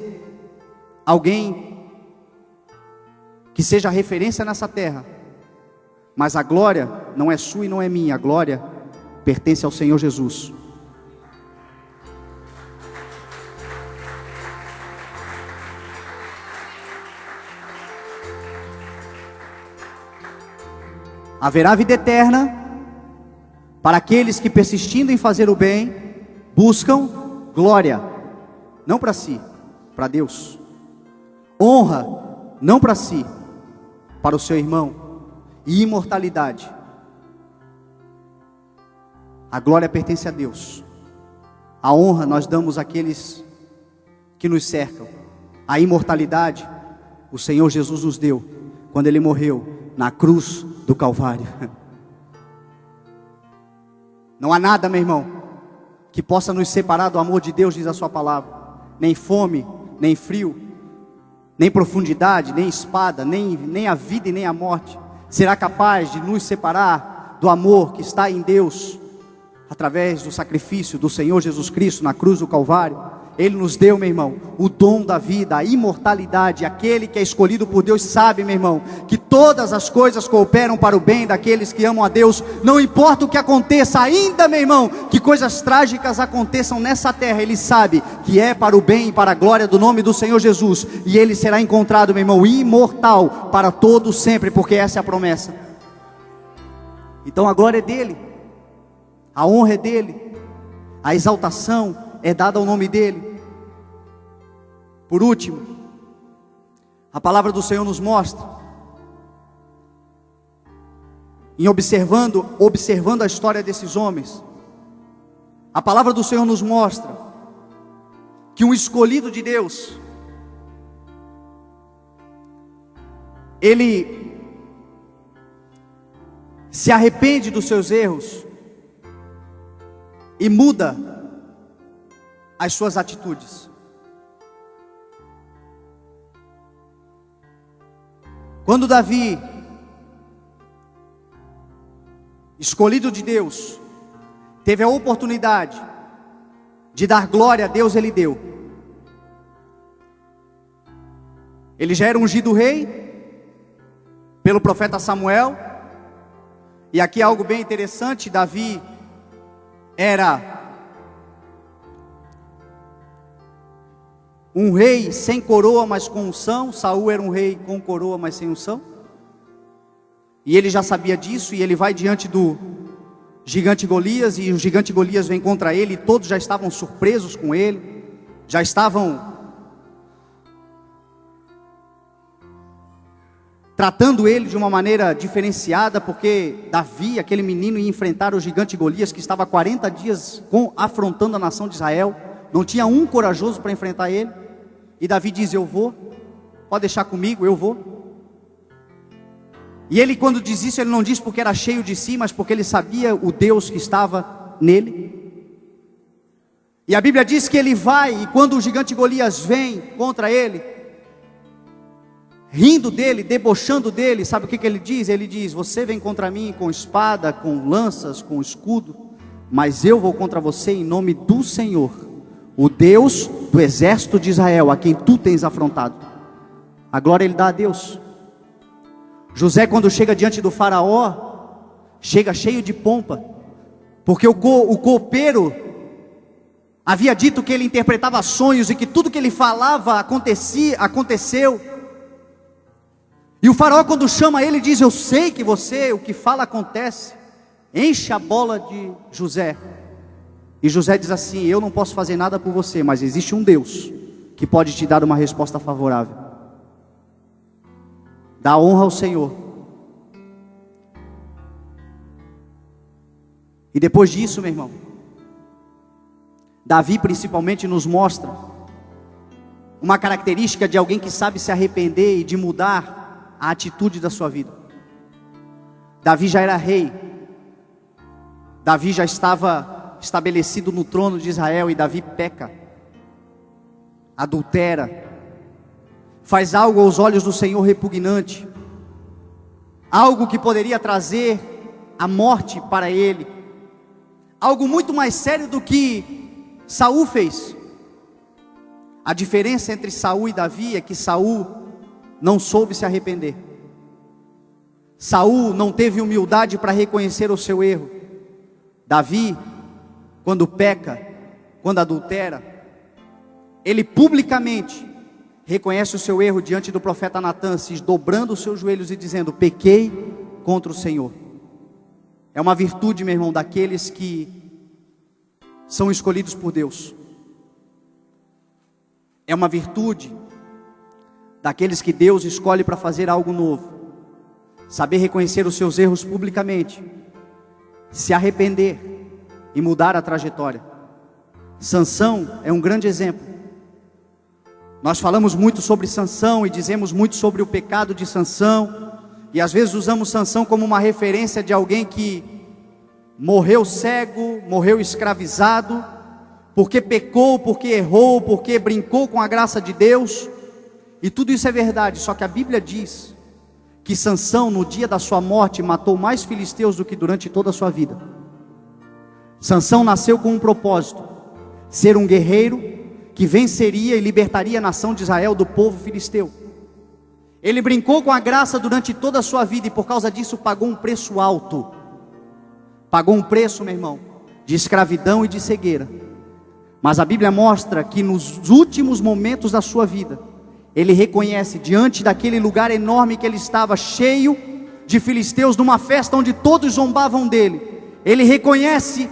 alguém que seja referência nessa terra. Mas a glória não é sua e não é minha. A glória pertence ao Senhor Jesus. Haverá vida eterna para aqueles que, persistindo em fazer o bem, buscam glória, não para si, para Deus. Honra, não para si, para o seu irmão. E imortalidade. A glória pertence a Deus. A honra nós damos àqueles que nos cercam. A imortalidade, o Senhor Jesus nos deu quando Ele morreu na cruz do Calvário. Não há nada, meu irmão, que possa nos separar do amor de Deus, diz a sua palavra. Nem fome, nem frio, nem profundidade, nem espada, nem a vida e nem a morte será capaz de nos separar do amor que está em Deus, através do sacrifício do Senhor Jesus Cristo na cruz do Calvário. Ele nos deu, meu irmão, o dom da vida, a imortalidade. Aquele que é escolhido por Deus sabe, meu irmão, que todas as coisas cooperam para o bem daqueles que amam a Deus. Não importa o que aconteça, ainda, meu irmão, que coisas trágicas aconteçam nessa terra, ele sabe que é para o bem e para a glória do nome do Senhor Jesus. E ele será encontrado, meu irmão, imortal para todo sempre, porque essa é a promessa. Então a glória é dele, a honra é dele, a exaltação é dada ao nome dele. Por último, a palavra do Senhor nos mostra, em observando a história desses homens, a palavra do Senhor nos mostra que um escolhido de Deus, ele se arrepende dos seus erros e muda as suas atitudes. Quando Davi, escolhido de Deus, teve a oportunidade de dar glória a Deus, ele deu. Ele já era ungido rei pelo profeta Samuel. E aqui é algo bem interessante. Davi era um rei sem coroa, mas com unção. Saul era um rei com coroa, mas sem unção. E ele já sabia disso, e ele vai diante do gigante Golias, e o gigante Golias vem contra ele, e todos já estavam surpresos com ele, já estavam tratando ele de uma maneira diferenciada, porque Davi, aquele menino, ia enfrentar o gigante Golias, que estava há 40 dias afrontando a nação de Israel. Não tinha um corajoso para enfrentar ele. E Davi diz: eu vou, pode deixar comigo, eu vou. E ele, quando diz isso, ele não diz porque era cheio de si, mas porque ele sabia o Deus que estava nele. E a Bíblia diz que ele vai, e quando o gigante Golias vem contra ele, rindo dele, debochando dele, sabe o que ele diz? Ele diz: você vem contra mim com espada, com lanças, com escudo, mas eu vou contra você em nome do Senhor, o Deus do exército de Israel, a quem tu tens afrontado. A glória ele dá a Deus. José, quando chega diante do faraó, chega cheio de pompa, porque o copeiro havia dito que ele interpretava sonhos e que tudo que ele falava aconteceu. E o faraó, quando chama ele, diz: eu sei que você, o que fala acontece. Enche a bola de José. E José diz assim: eu não posso fazer nada por você, mas existe um Deus que pode te dar uma resposta favorável. Dá honra ao Senhor. E depois disso, meu irmão, Davi principalmente nos mostra uma característica de alguém que sabe se arrepender e de mudar a atitude da sua vida. Davi já era rei. Davi já estava estabelecido no trono de Israel, e Davi peca, adultera, faz algo aos olhos do Senhor repugnante, algo que poderia trazer a morte para ele, algo muito mais sério do que Saul fez. A diferença entre Saul e Davi é que Saul não soube se arrepender. Saul não teve humildade para reconhecer o seu erro. Davi, quando peca, quando adultera, ele publicamente reconhece o seu erro diante do profeta Natã, se dobrando os seus joelhos e dizendo: pequei contra o Senhor. É uma virtude, meu irmão, daqueles que são escolhidos por Deus. É uma virtude daqueles que Deus escolhe para fazer algo novo. Saber reconhecer os seus erros publicamente, se arrepender e mudar a trajetória. Sansão é um grande exemplo. Nós falamos muito sobre Sansão e dizemos muito sobre o pecado de Sansão, e às vezes usamos Sansão como uma referência de alguém que morreu cego, morreu escravizado, porque pecou, porque errou, porque brincou com a graça de Deus. E tudo isso é verdade, só que a Bíblia diz que Sansão, no dia da sua morte, matou mais filisteus do que durante toda a sua vida. Sansão nasceu com um propósito: ser um guerreiro que venceria e libertaria a nação de Israel do povo filisteu. Ele brincou com a graça durante toda a sua vida, e por causa disso pagou um preço alto. Pagou um preço, meu irmão, de escravidão e de cegueira. Mas a Bíblia mostra que nos últimos momentos da sua vida, ele reconhece, diante daquele lugar enorme que ele estava, cheio de filisteus, numa festa onde todos zombavam dele, ele reconhece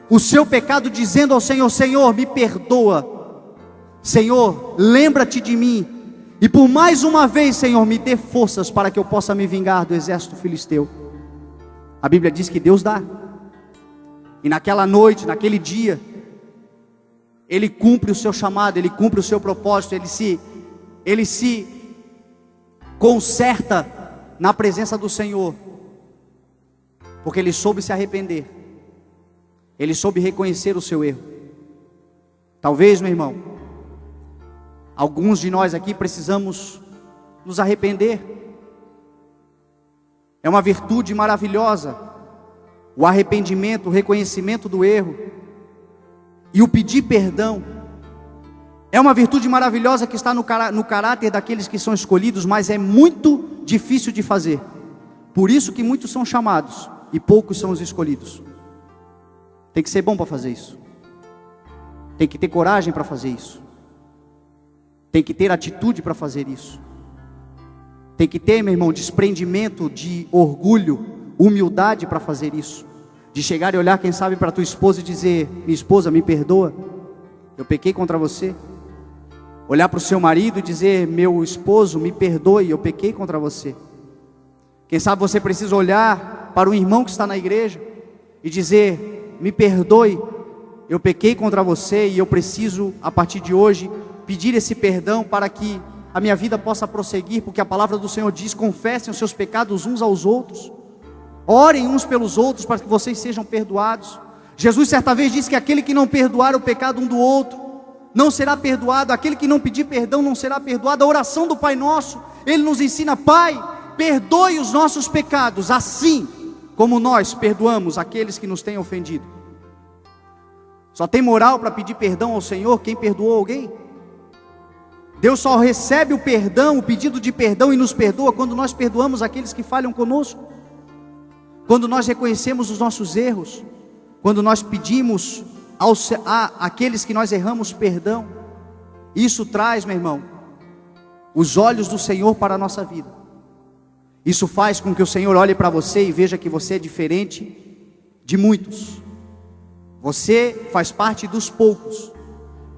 o seu pecado, dizendo ao Senhor: Senhor, me perdoa, Senhor, lembra-te de mim, e por mais uma vez, Senhor, me dê forças para que eu possa me vingar do exército filisteu. A Bíblia diz que Deus dá, e naquela noite, naquele dia, ele cumpre o seu chamado, ele cumpre o seu propósito, ele se conserta na presença do Senhor, porque ele soube se arrepender, ele soube reconhecer o seu erro. Talvez, meu irmão, alguns de nós aqui precisamos nos arrepender. É uma virtude maravilhosa, o arrependimento, o reconhecimento do erro e o pedir perdão. É uma virtude maravilhosa que está no caráter daqueles que são escolhidos, mas é muito difícil de fazer. Por isso que muitos são chamados e poucos são os escolhidos. Tem que ser bom para fazer isso. Tem que ter coragem para fazer isso. Tem que ter atitude para fazer isso. Tem que ter, meu irmão, desprendimento de orgulho, humildade para fazer isso. De chegar e olhar, quem sabe, para tua esposa e dizer: minha esposa, me perdoa, eu pequei contra você. Olhar para o seu marido e dizer: meu esposo, me perdoe, eu pequei contra você. Quem sabe você precisa olhar para o irmão que está na igreja e dizer: me perdoe, eu pequei contra você, e eu preciso, a partir de hoje, pedir esse perdão para que a minha vida possa prosseguir, porque a palavra do Senhor diz: confessem os seus pecados uns aos outros, orem uns pelos outros para que vocês sejam perdoados. Jesus certa vez disse que aquele que não perdoar o pecado um do outro não será perdoado, aquele que não pedir perdão não será perdoado. A oração do Pai Nosso, ele nos ensina: Pai, perdoe os nossos pecados, assim como nós perdoamos aqueles que nos têm ofendido. Só tem moral para pedir perdão ao Senhor quem perdoou alguém. Deus só recebe o perdão, o pedido de perdão e nos perdoa quando nós perdoamos aqueles que falham conosco, quando nós reconhecemos os nossos erros, quando nós pedimos àqueles que nós erramos perdão. Isso traz, meu irmão, os olhos do Senhor para a nossa vida. Isso faz com que o Senhor olhe para você e veja que você é diferente de muitos. Você faz parte dos poucos,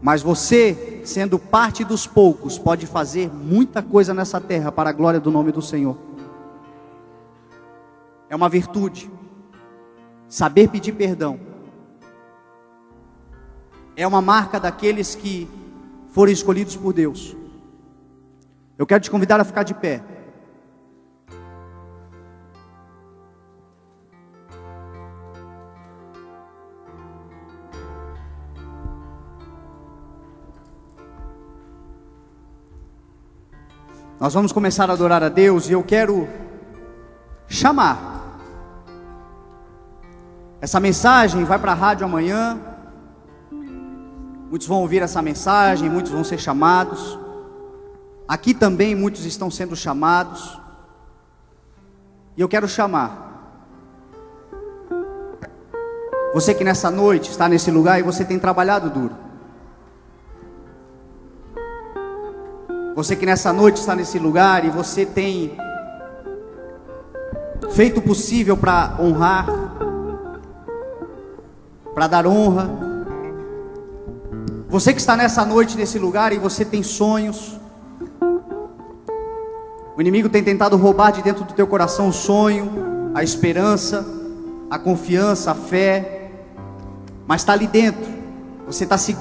mas você, sendo parte dos poucos, pode fazer muita coisa nessa terra para a glória do nome do Senhor. É uma virtude saber pedir perdão. É uma marca daqueles que foram escolhidos por Deus. Eu quero te convidar a ficar de pé. Nós vamos começar a adorar a Deus e eu quero chamar. Essa mensagem vai para a rádio amanhã. Muitos vão ouvir essa mensagem, muitos vão ser chamados. Aqui também muitos estão sendo chamados. E eu quero chamar você que nessa noite está nesse lugar e você tem trabalhado duro. Você que nessa noite está nesse lugar e você tem feito o possível para honrar, para dar honra. Você que está nessa noite nesse lugar e você tem sonhos. O inimigo tem tentado roubar de dentro do teu coração o sonho, a esperança, a confiança, a fé. Mas está ali dentro. Você está se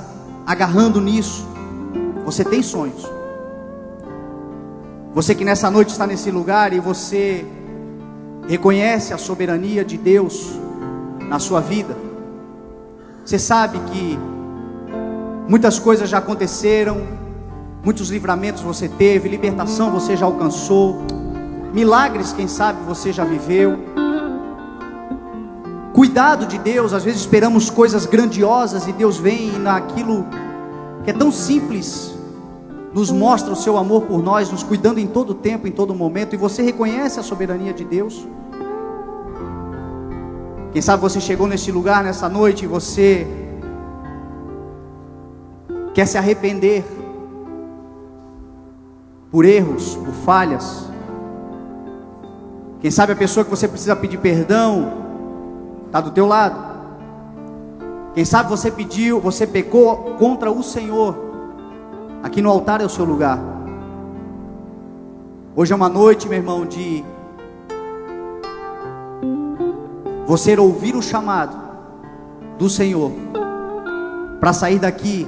agarrando nisso. Você tem sonhos. Você que nessa noite está nesse lugar e você reconhece a soberania de Deus na sua vida. Você sabe que muitas coisas já aconteceram, muitos livramentos você teve, libertação você já alcançou, milagres quem sabe você já viveu. Cuidado de Deus, às vezes esperamos coisas grandiosas e Deus vem e naquilo que é tão simples nos mostra o seu amor por nós, nos cuidando em todo tempo, em todo momento. E você reconhece a soberania de Deus. Quem sabe você chegou nesse lugar nessa noite e você quer se arrepender por erros, por falhas. Quem sabe a pessoa que você precisa pedir perdão está do teu lado. Quem sabe você pecou contra o Senhor. Aqui no altar é o seu lugar. Hoje é uma noite, meu irmão, de você ouvir o chamado do Senhor para sair daqui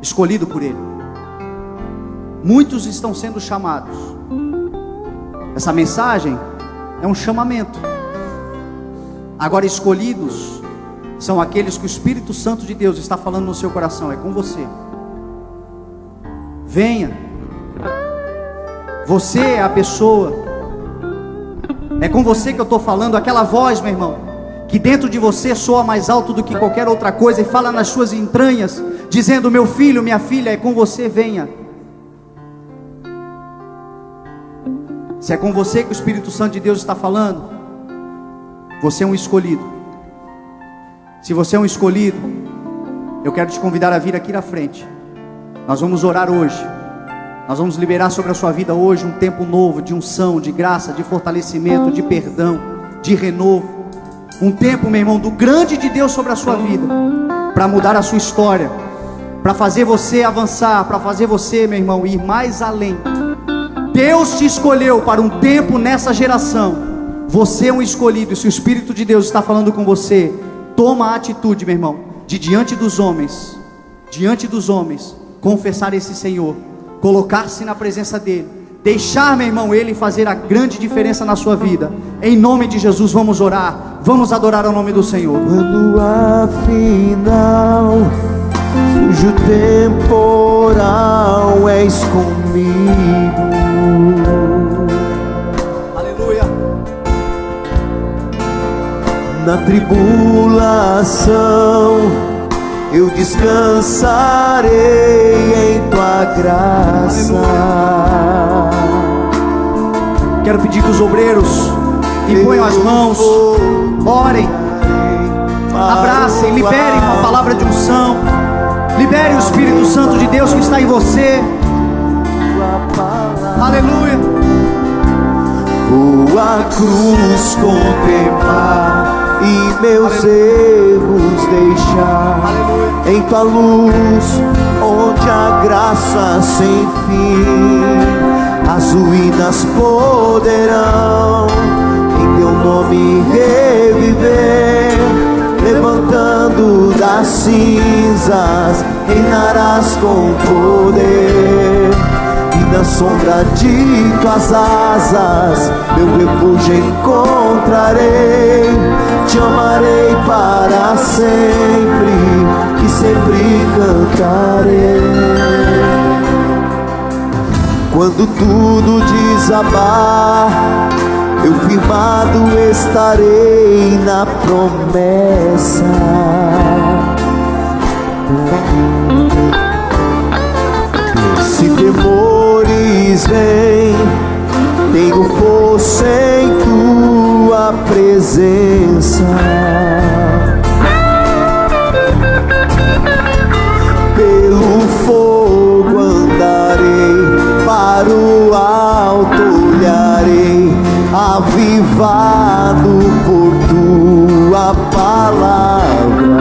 escolhido por Ele. Muitos estão sendo chamados. Essa mensagem é um chamamento. Agora, escolhidos são aqueles que o Espírito Santo de Deus está falando no seu coração. É com você. Venha. Você é a pessoa. É com você que eu estou falando. Aquela voz, meu irmão, que dentro de você soa mais alto do que qualquer outra coisa e fala nas suas entranhas, dizendo: meu filho, minha filha, é com você, venha. Se é com você que o Espírito Santo de Deus está falando, você é um escolhido. Se você é um escolhido, eu quero te convidar a vir aqui na frente. Nós vamos orar hoje. Nós vamos liberar sobre a sua vida hoje um tempo novo de unção, de graça, de fortalecimento, de perdão, de renovo. Um tempo, meu irmão, do grande de Deus sobre a sua vida, para mudar a sua história, para fazer você avançar, para fazer você, meu irmão, ir mais além. Deus te escolheu para um tempo nessa geração. Você é um escolhido. E se o Espírito de Deus está falando com você, toma a atitude, meu irmão, de diante dos homens, confessar esse Senhor, colocar-se na presença dEle, deixar, meu irmão, Ele fazer a grande diferença na sua vida. Em nome de Jesus, vamos orar, vamos adorar o nome do Senhor. Quando afinal surge o temporal, és comigo. Na tribulação eu descansarei em tua graça. Quero pedir que os obreiros imponham as mãos, orem, abracem, liberem uma palavra de unção, libere o Espírito Santo de Deus que está em você. Aleluia. Vou à cruz contemplar e meus erros deixar. Aleluia. Em tua luz, onde a graça sem fim, as ruínas poderão em teu nome reviver. Levantando das cinzas, reinarás com poder. E na sombra de tuas asas, meu refúgio encontrarei. Te amarei para sempre e sempre cantarei. Quando tudo desabar, eu firmado estarei na promessa. Se temores vêm, tenho força em tua presença. Pelo fogo andarei, para o alto olharei, avivado por tua palavra.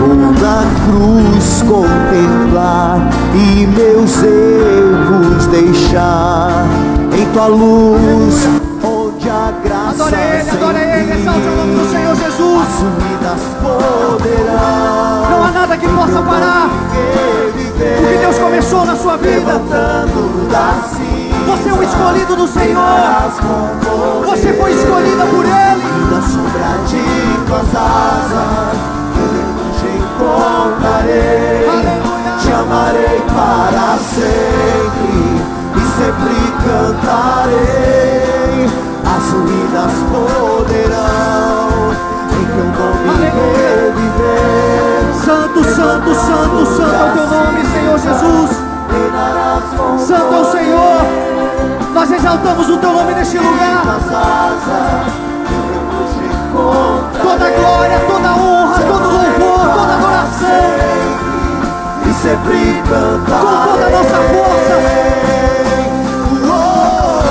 Vou na cruz contemplar e meus erros deixar. Em tua luz, onde a graça Adore Ele, exalte o nome do Senhor Jesus. as ruínas poderão. Não há nada que possa parar o que Deus começou na sua vida. Você é o escolhido do Senhor. Você foi escolhida por Ele. Na sombra de tuas asas, eu te encontrarei. Te amarei para sempre e sempre cantarei. As ruínas poderão em teu nome reviver. Santo, santo, santo, santo é o teu nome, Senhor Jesus. Santo é o Senhor. Nós exaltamos o teu nome neste lugar. Toda glória, toda honra, todo louvor, toda adoração, E sempre cantar com toda a nossa força.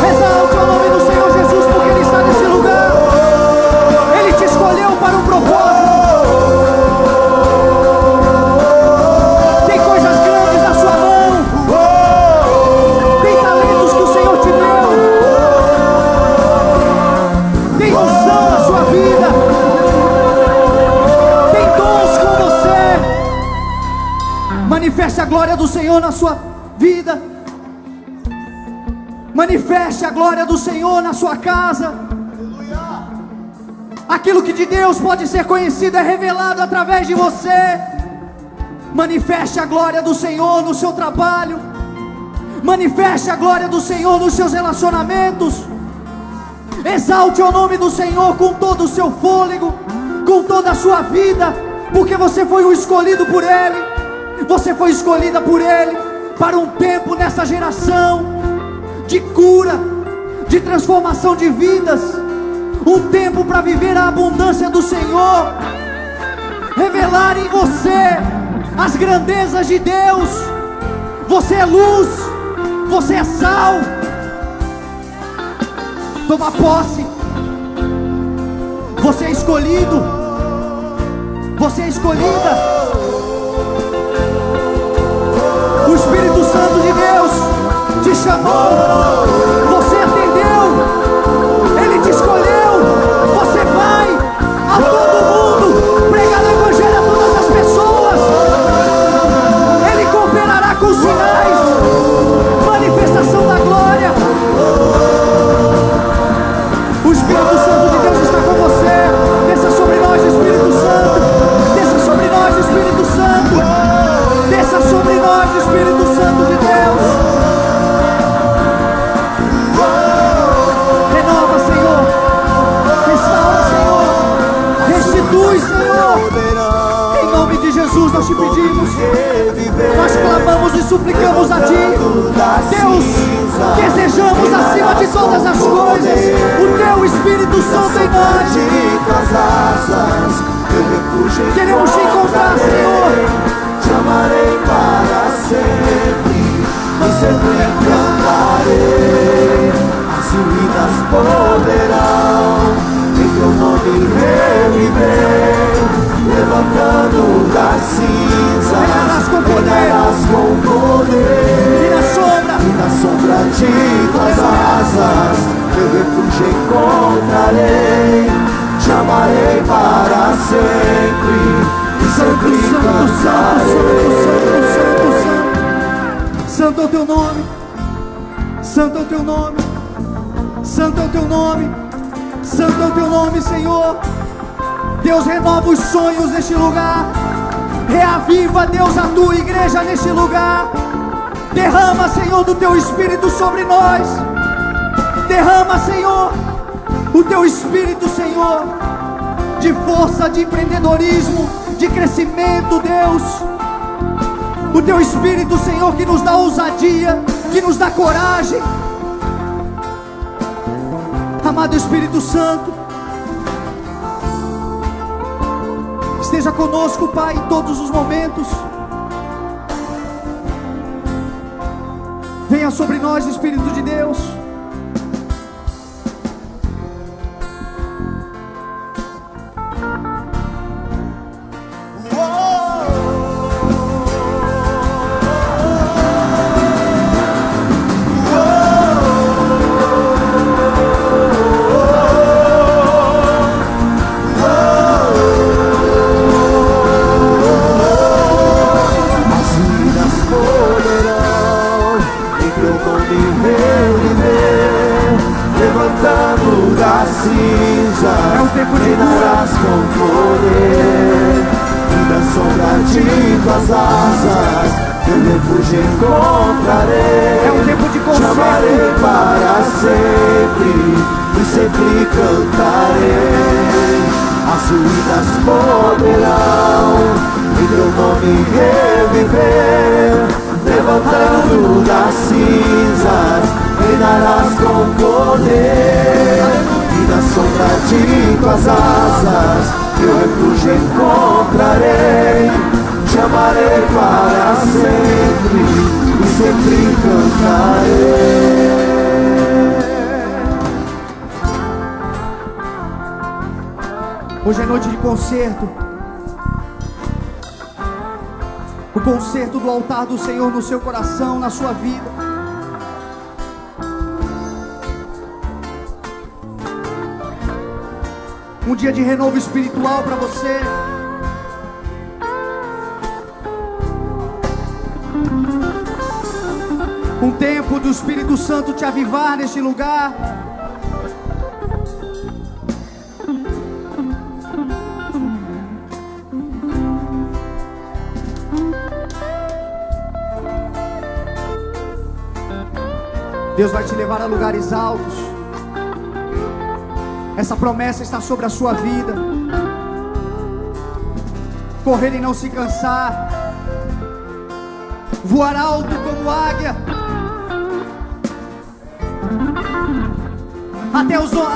Exalte o nome do Senhor Jesus, porque Ele está nesse lugar. Ele te escolheu para um propósito. Tem coisas grandes na sua mão. Tem talentos que o Senhor te deu. Tem unção na sua vida. Tem dons com você. Manifeste a glória do Senhor na sua vida. Manifeste a glória do Senhor na sua casa. Aquilo que de Deus pode ser conhecido é revelado através de você. Manifeste a glória do Senhor no seu trabalho. Manifeste a glória do Senhor nos seus relacionamentos. Exalte o nome do Senhor com todo o seu fôlego, com toda a sua vida, porque você foi o escolhido por Ele. Você foi escolhida por Ele para um tempo nessa geração de cura, de transformação de vidas, um tempo para viver a abundância do Senhor, revelar em você as grandezas de Deus. Você é luz, você é sal. Toma posse. Você é escolhido, você é escolhida. O Espírito Santo de Deus te chamou, você atendeu, Ele te escolheu. Você vai a todo mundo pregar o Evangelho a todas as pessoas. Ele cooperará com os sinais, manifestação da glória. O Espírito Santo de Deus está com você. Desça sobre nós, Espírito Santo. Desça sobre nós, Espírito Santo. Desça sobre nós, Espírito Santo de Deus. nome de Jesus nós te pedimos, nós clamamos e suplicamos a Ti, Deus, desejamos acima de todas as coisas o Teu Espírito Santo em nós. Queremos te encontrar, Senhor. Te amarei para sempre e sempre cantarei. As ruínas poderão em teu nome reviver, levantando das cinzas, reinarás com poder. E na sombra de tuas asas teu refúgio encontrarei. Te amarei para sempre e sempre cantarei. Santo é o teu nome, santo é o teu nome, santo é o teu nome, santo é o teu nome, Senhor. Deus, renova os sonhos neste lugar, reaviva, Deus, a tua igreja neste lugar. Derrama, Senhor, do teu Espírito sobre nós. Derrama, Senhor, o teu Espírito, Senhor, de força, de empreendedorismo, de crescimento, Deus. O teu Espírito, Senhor, que nos dá ousadia, que nos dá coragem. Amado Espírito Santo, esteja conosco, Pai, em todos os momentos. Venha sobre nós, Espírito de Deus. Reinarás com poder, e da sombra de tuas asas teu refúgio encontrarei. É um tempo de conserto. Te amarei para sempre e sempre cantarei. As ruínas poderão em teu nome reviver, levantando das cinzas reinarás com poder. E na sombra de tuas asas teu refúgio encontrarei. Te amarei para sempre e sempre cantarei. Hoje é noite de concerto. O concerto do altar do Senhor no seu coração, na sua vida. Um dia de renovo espiritual para você. Um tempo do Espírito Santo te avivar neste lugar. Deus vai te levar a lugares altos. Essa promessa está sobre a sua vida. Correr e não se cansar. Voar alto como águia.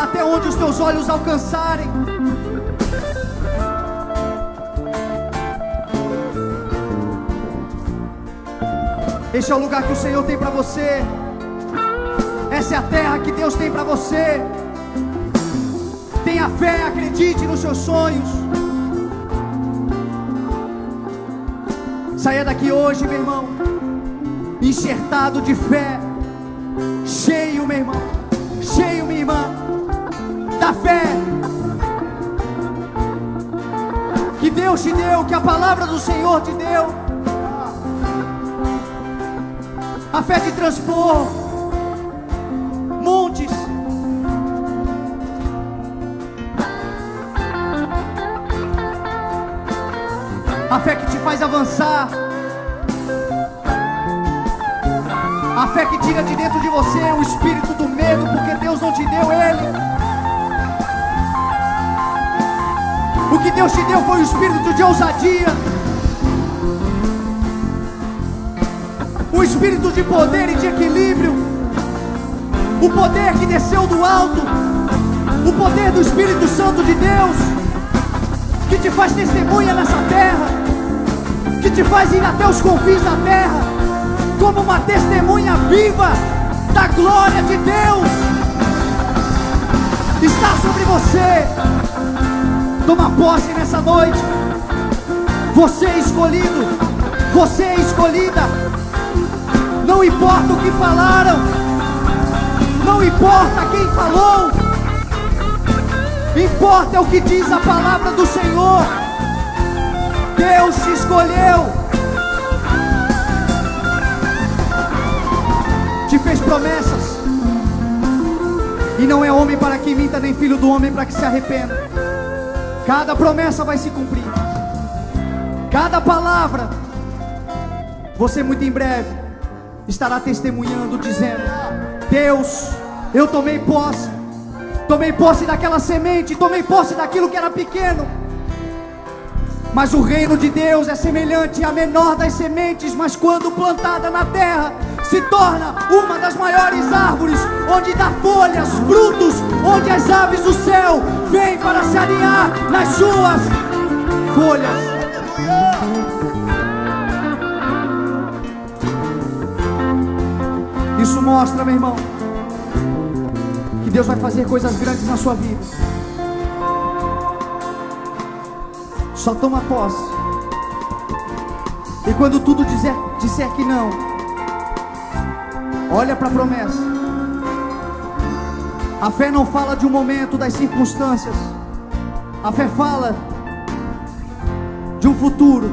Até onde os teus olhos alcançarem. Este é o lugar que o Senhor tem para você. Essa é a terra que Deus tem para você. Tenha fé, acredite nos seus sonhos. Saia daqui hoje, meu irmão, enxertado de fé. Cheio, meu irmão, cheio, minha irmã, da fé que Deus te deu, que a palavra do Senhor te deu. A fé de transpor montes. A fé que te faz avançar. A fé que tira de dentro de você o espírito do medo, porque Deus não te deu ele. O que Deus te deu foi o espírito de ousadia, um espírito de poder e de equilíbrio, o poder que desceu do alto, o poder do Espírito Santo de Deus, que te faz testemunha nessa terra, que te faz ir até os confins da terra, como uma testemunha viva da glória de Deus, está sobre você. Toma posse nessa noite. Você é escolhido, você é escolhida. Não importa o que falaram, não importa quem falou, importa é o que diz a palavra do Senhor. Deus te escolheu, te fez promessas, e não é homem para que minta, nem filho do homem para que se arrependa. Cada promessa vai se cumprir, cada palavra. Você muito em breve estará testemunhando, dizendo: Deus, eu tomei posse daquela semente, tomei posse daquilo que era pequeno. Mas o reino de Deus é semelhante à menor das sementes, mas quando plantada na terra, se torna uma das maiores árvores, onde dá folhas, frutos, onde as aves do céu vêm para se aninhar nas suas folhas. Isso mostra, meu irmão, que Deus vai fazer coisas grandes na sua vida. Só toma posse. E quando tudo disser que não, olha para a promessa. A fé não fala de um momento, das circunstâncias. A fé fala de um futuro.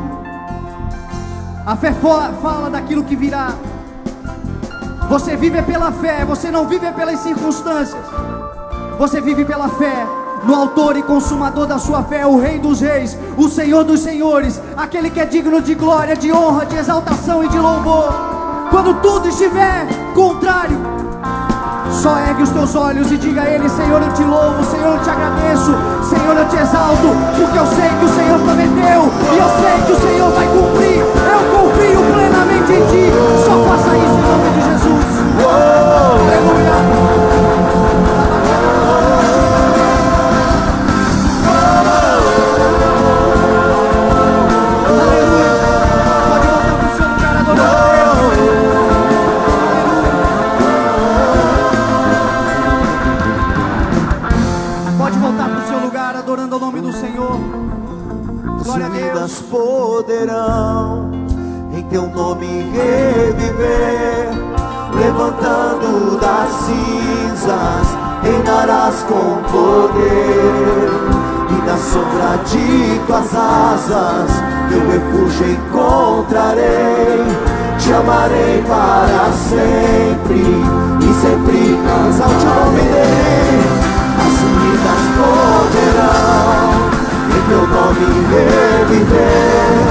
A fé fala daquilo que virá. Você vive pela fé, você não vive pelas circunstâncias. Você vive pela fé no autor e consumador da sua fé, o Rei dos Reis, o Senhor dos Senhores, aquele que é digno de glória, de honra, de exaltação e de louvor. Quando tudo estiver contrário, só ergue os teus olhos e diga a Ele: Senhor, eu te louvo, Senhor, eu te agradeço, Senhor, eu te exalto, porque eu sei que o Senhor prometeu, e eu sei que o Senhor vai cumprir. Eu confio plenamente em Ti. Só faça isso em nome de Jesus. Aleluia. Adorando o nome do Senhor. Glória a Deus. As vidas poderão em teu nome reviver, levantando das cinzas, reinarás com poder, e na sombra de tuas asas meu refúgio encontrarei. Te amarei para sempre, e sempre exalte o nome dele. As vidas poderão em teu nome reviver,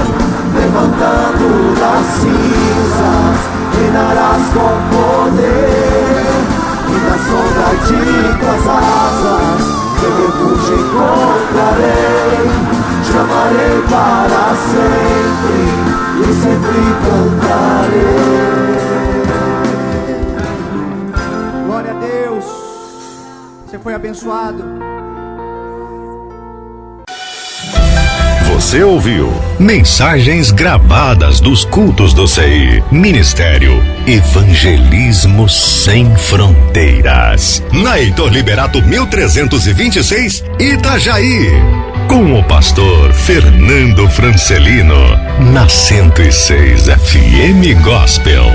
levantando das cinzas, reinarás com poder, e na sombra de tuas asas teu refúgio encontrarei. Te amarei para sempre, e sempre cantarei. Glória a Deus. Você foi abençoado. Você ouviu mensagens gravadas dos cultos do CI. Ministério Evangelismo Sem Fronteiras. Na Heitor Liberato 1326, Itajaí. Com o pastor Fernando Francelino. Na 106 FM Gospel.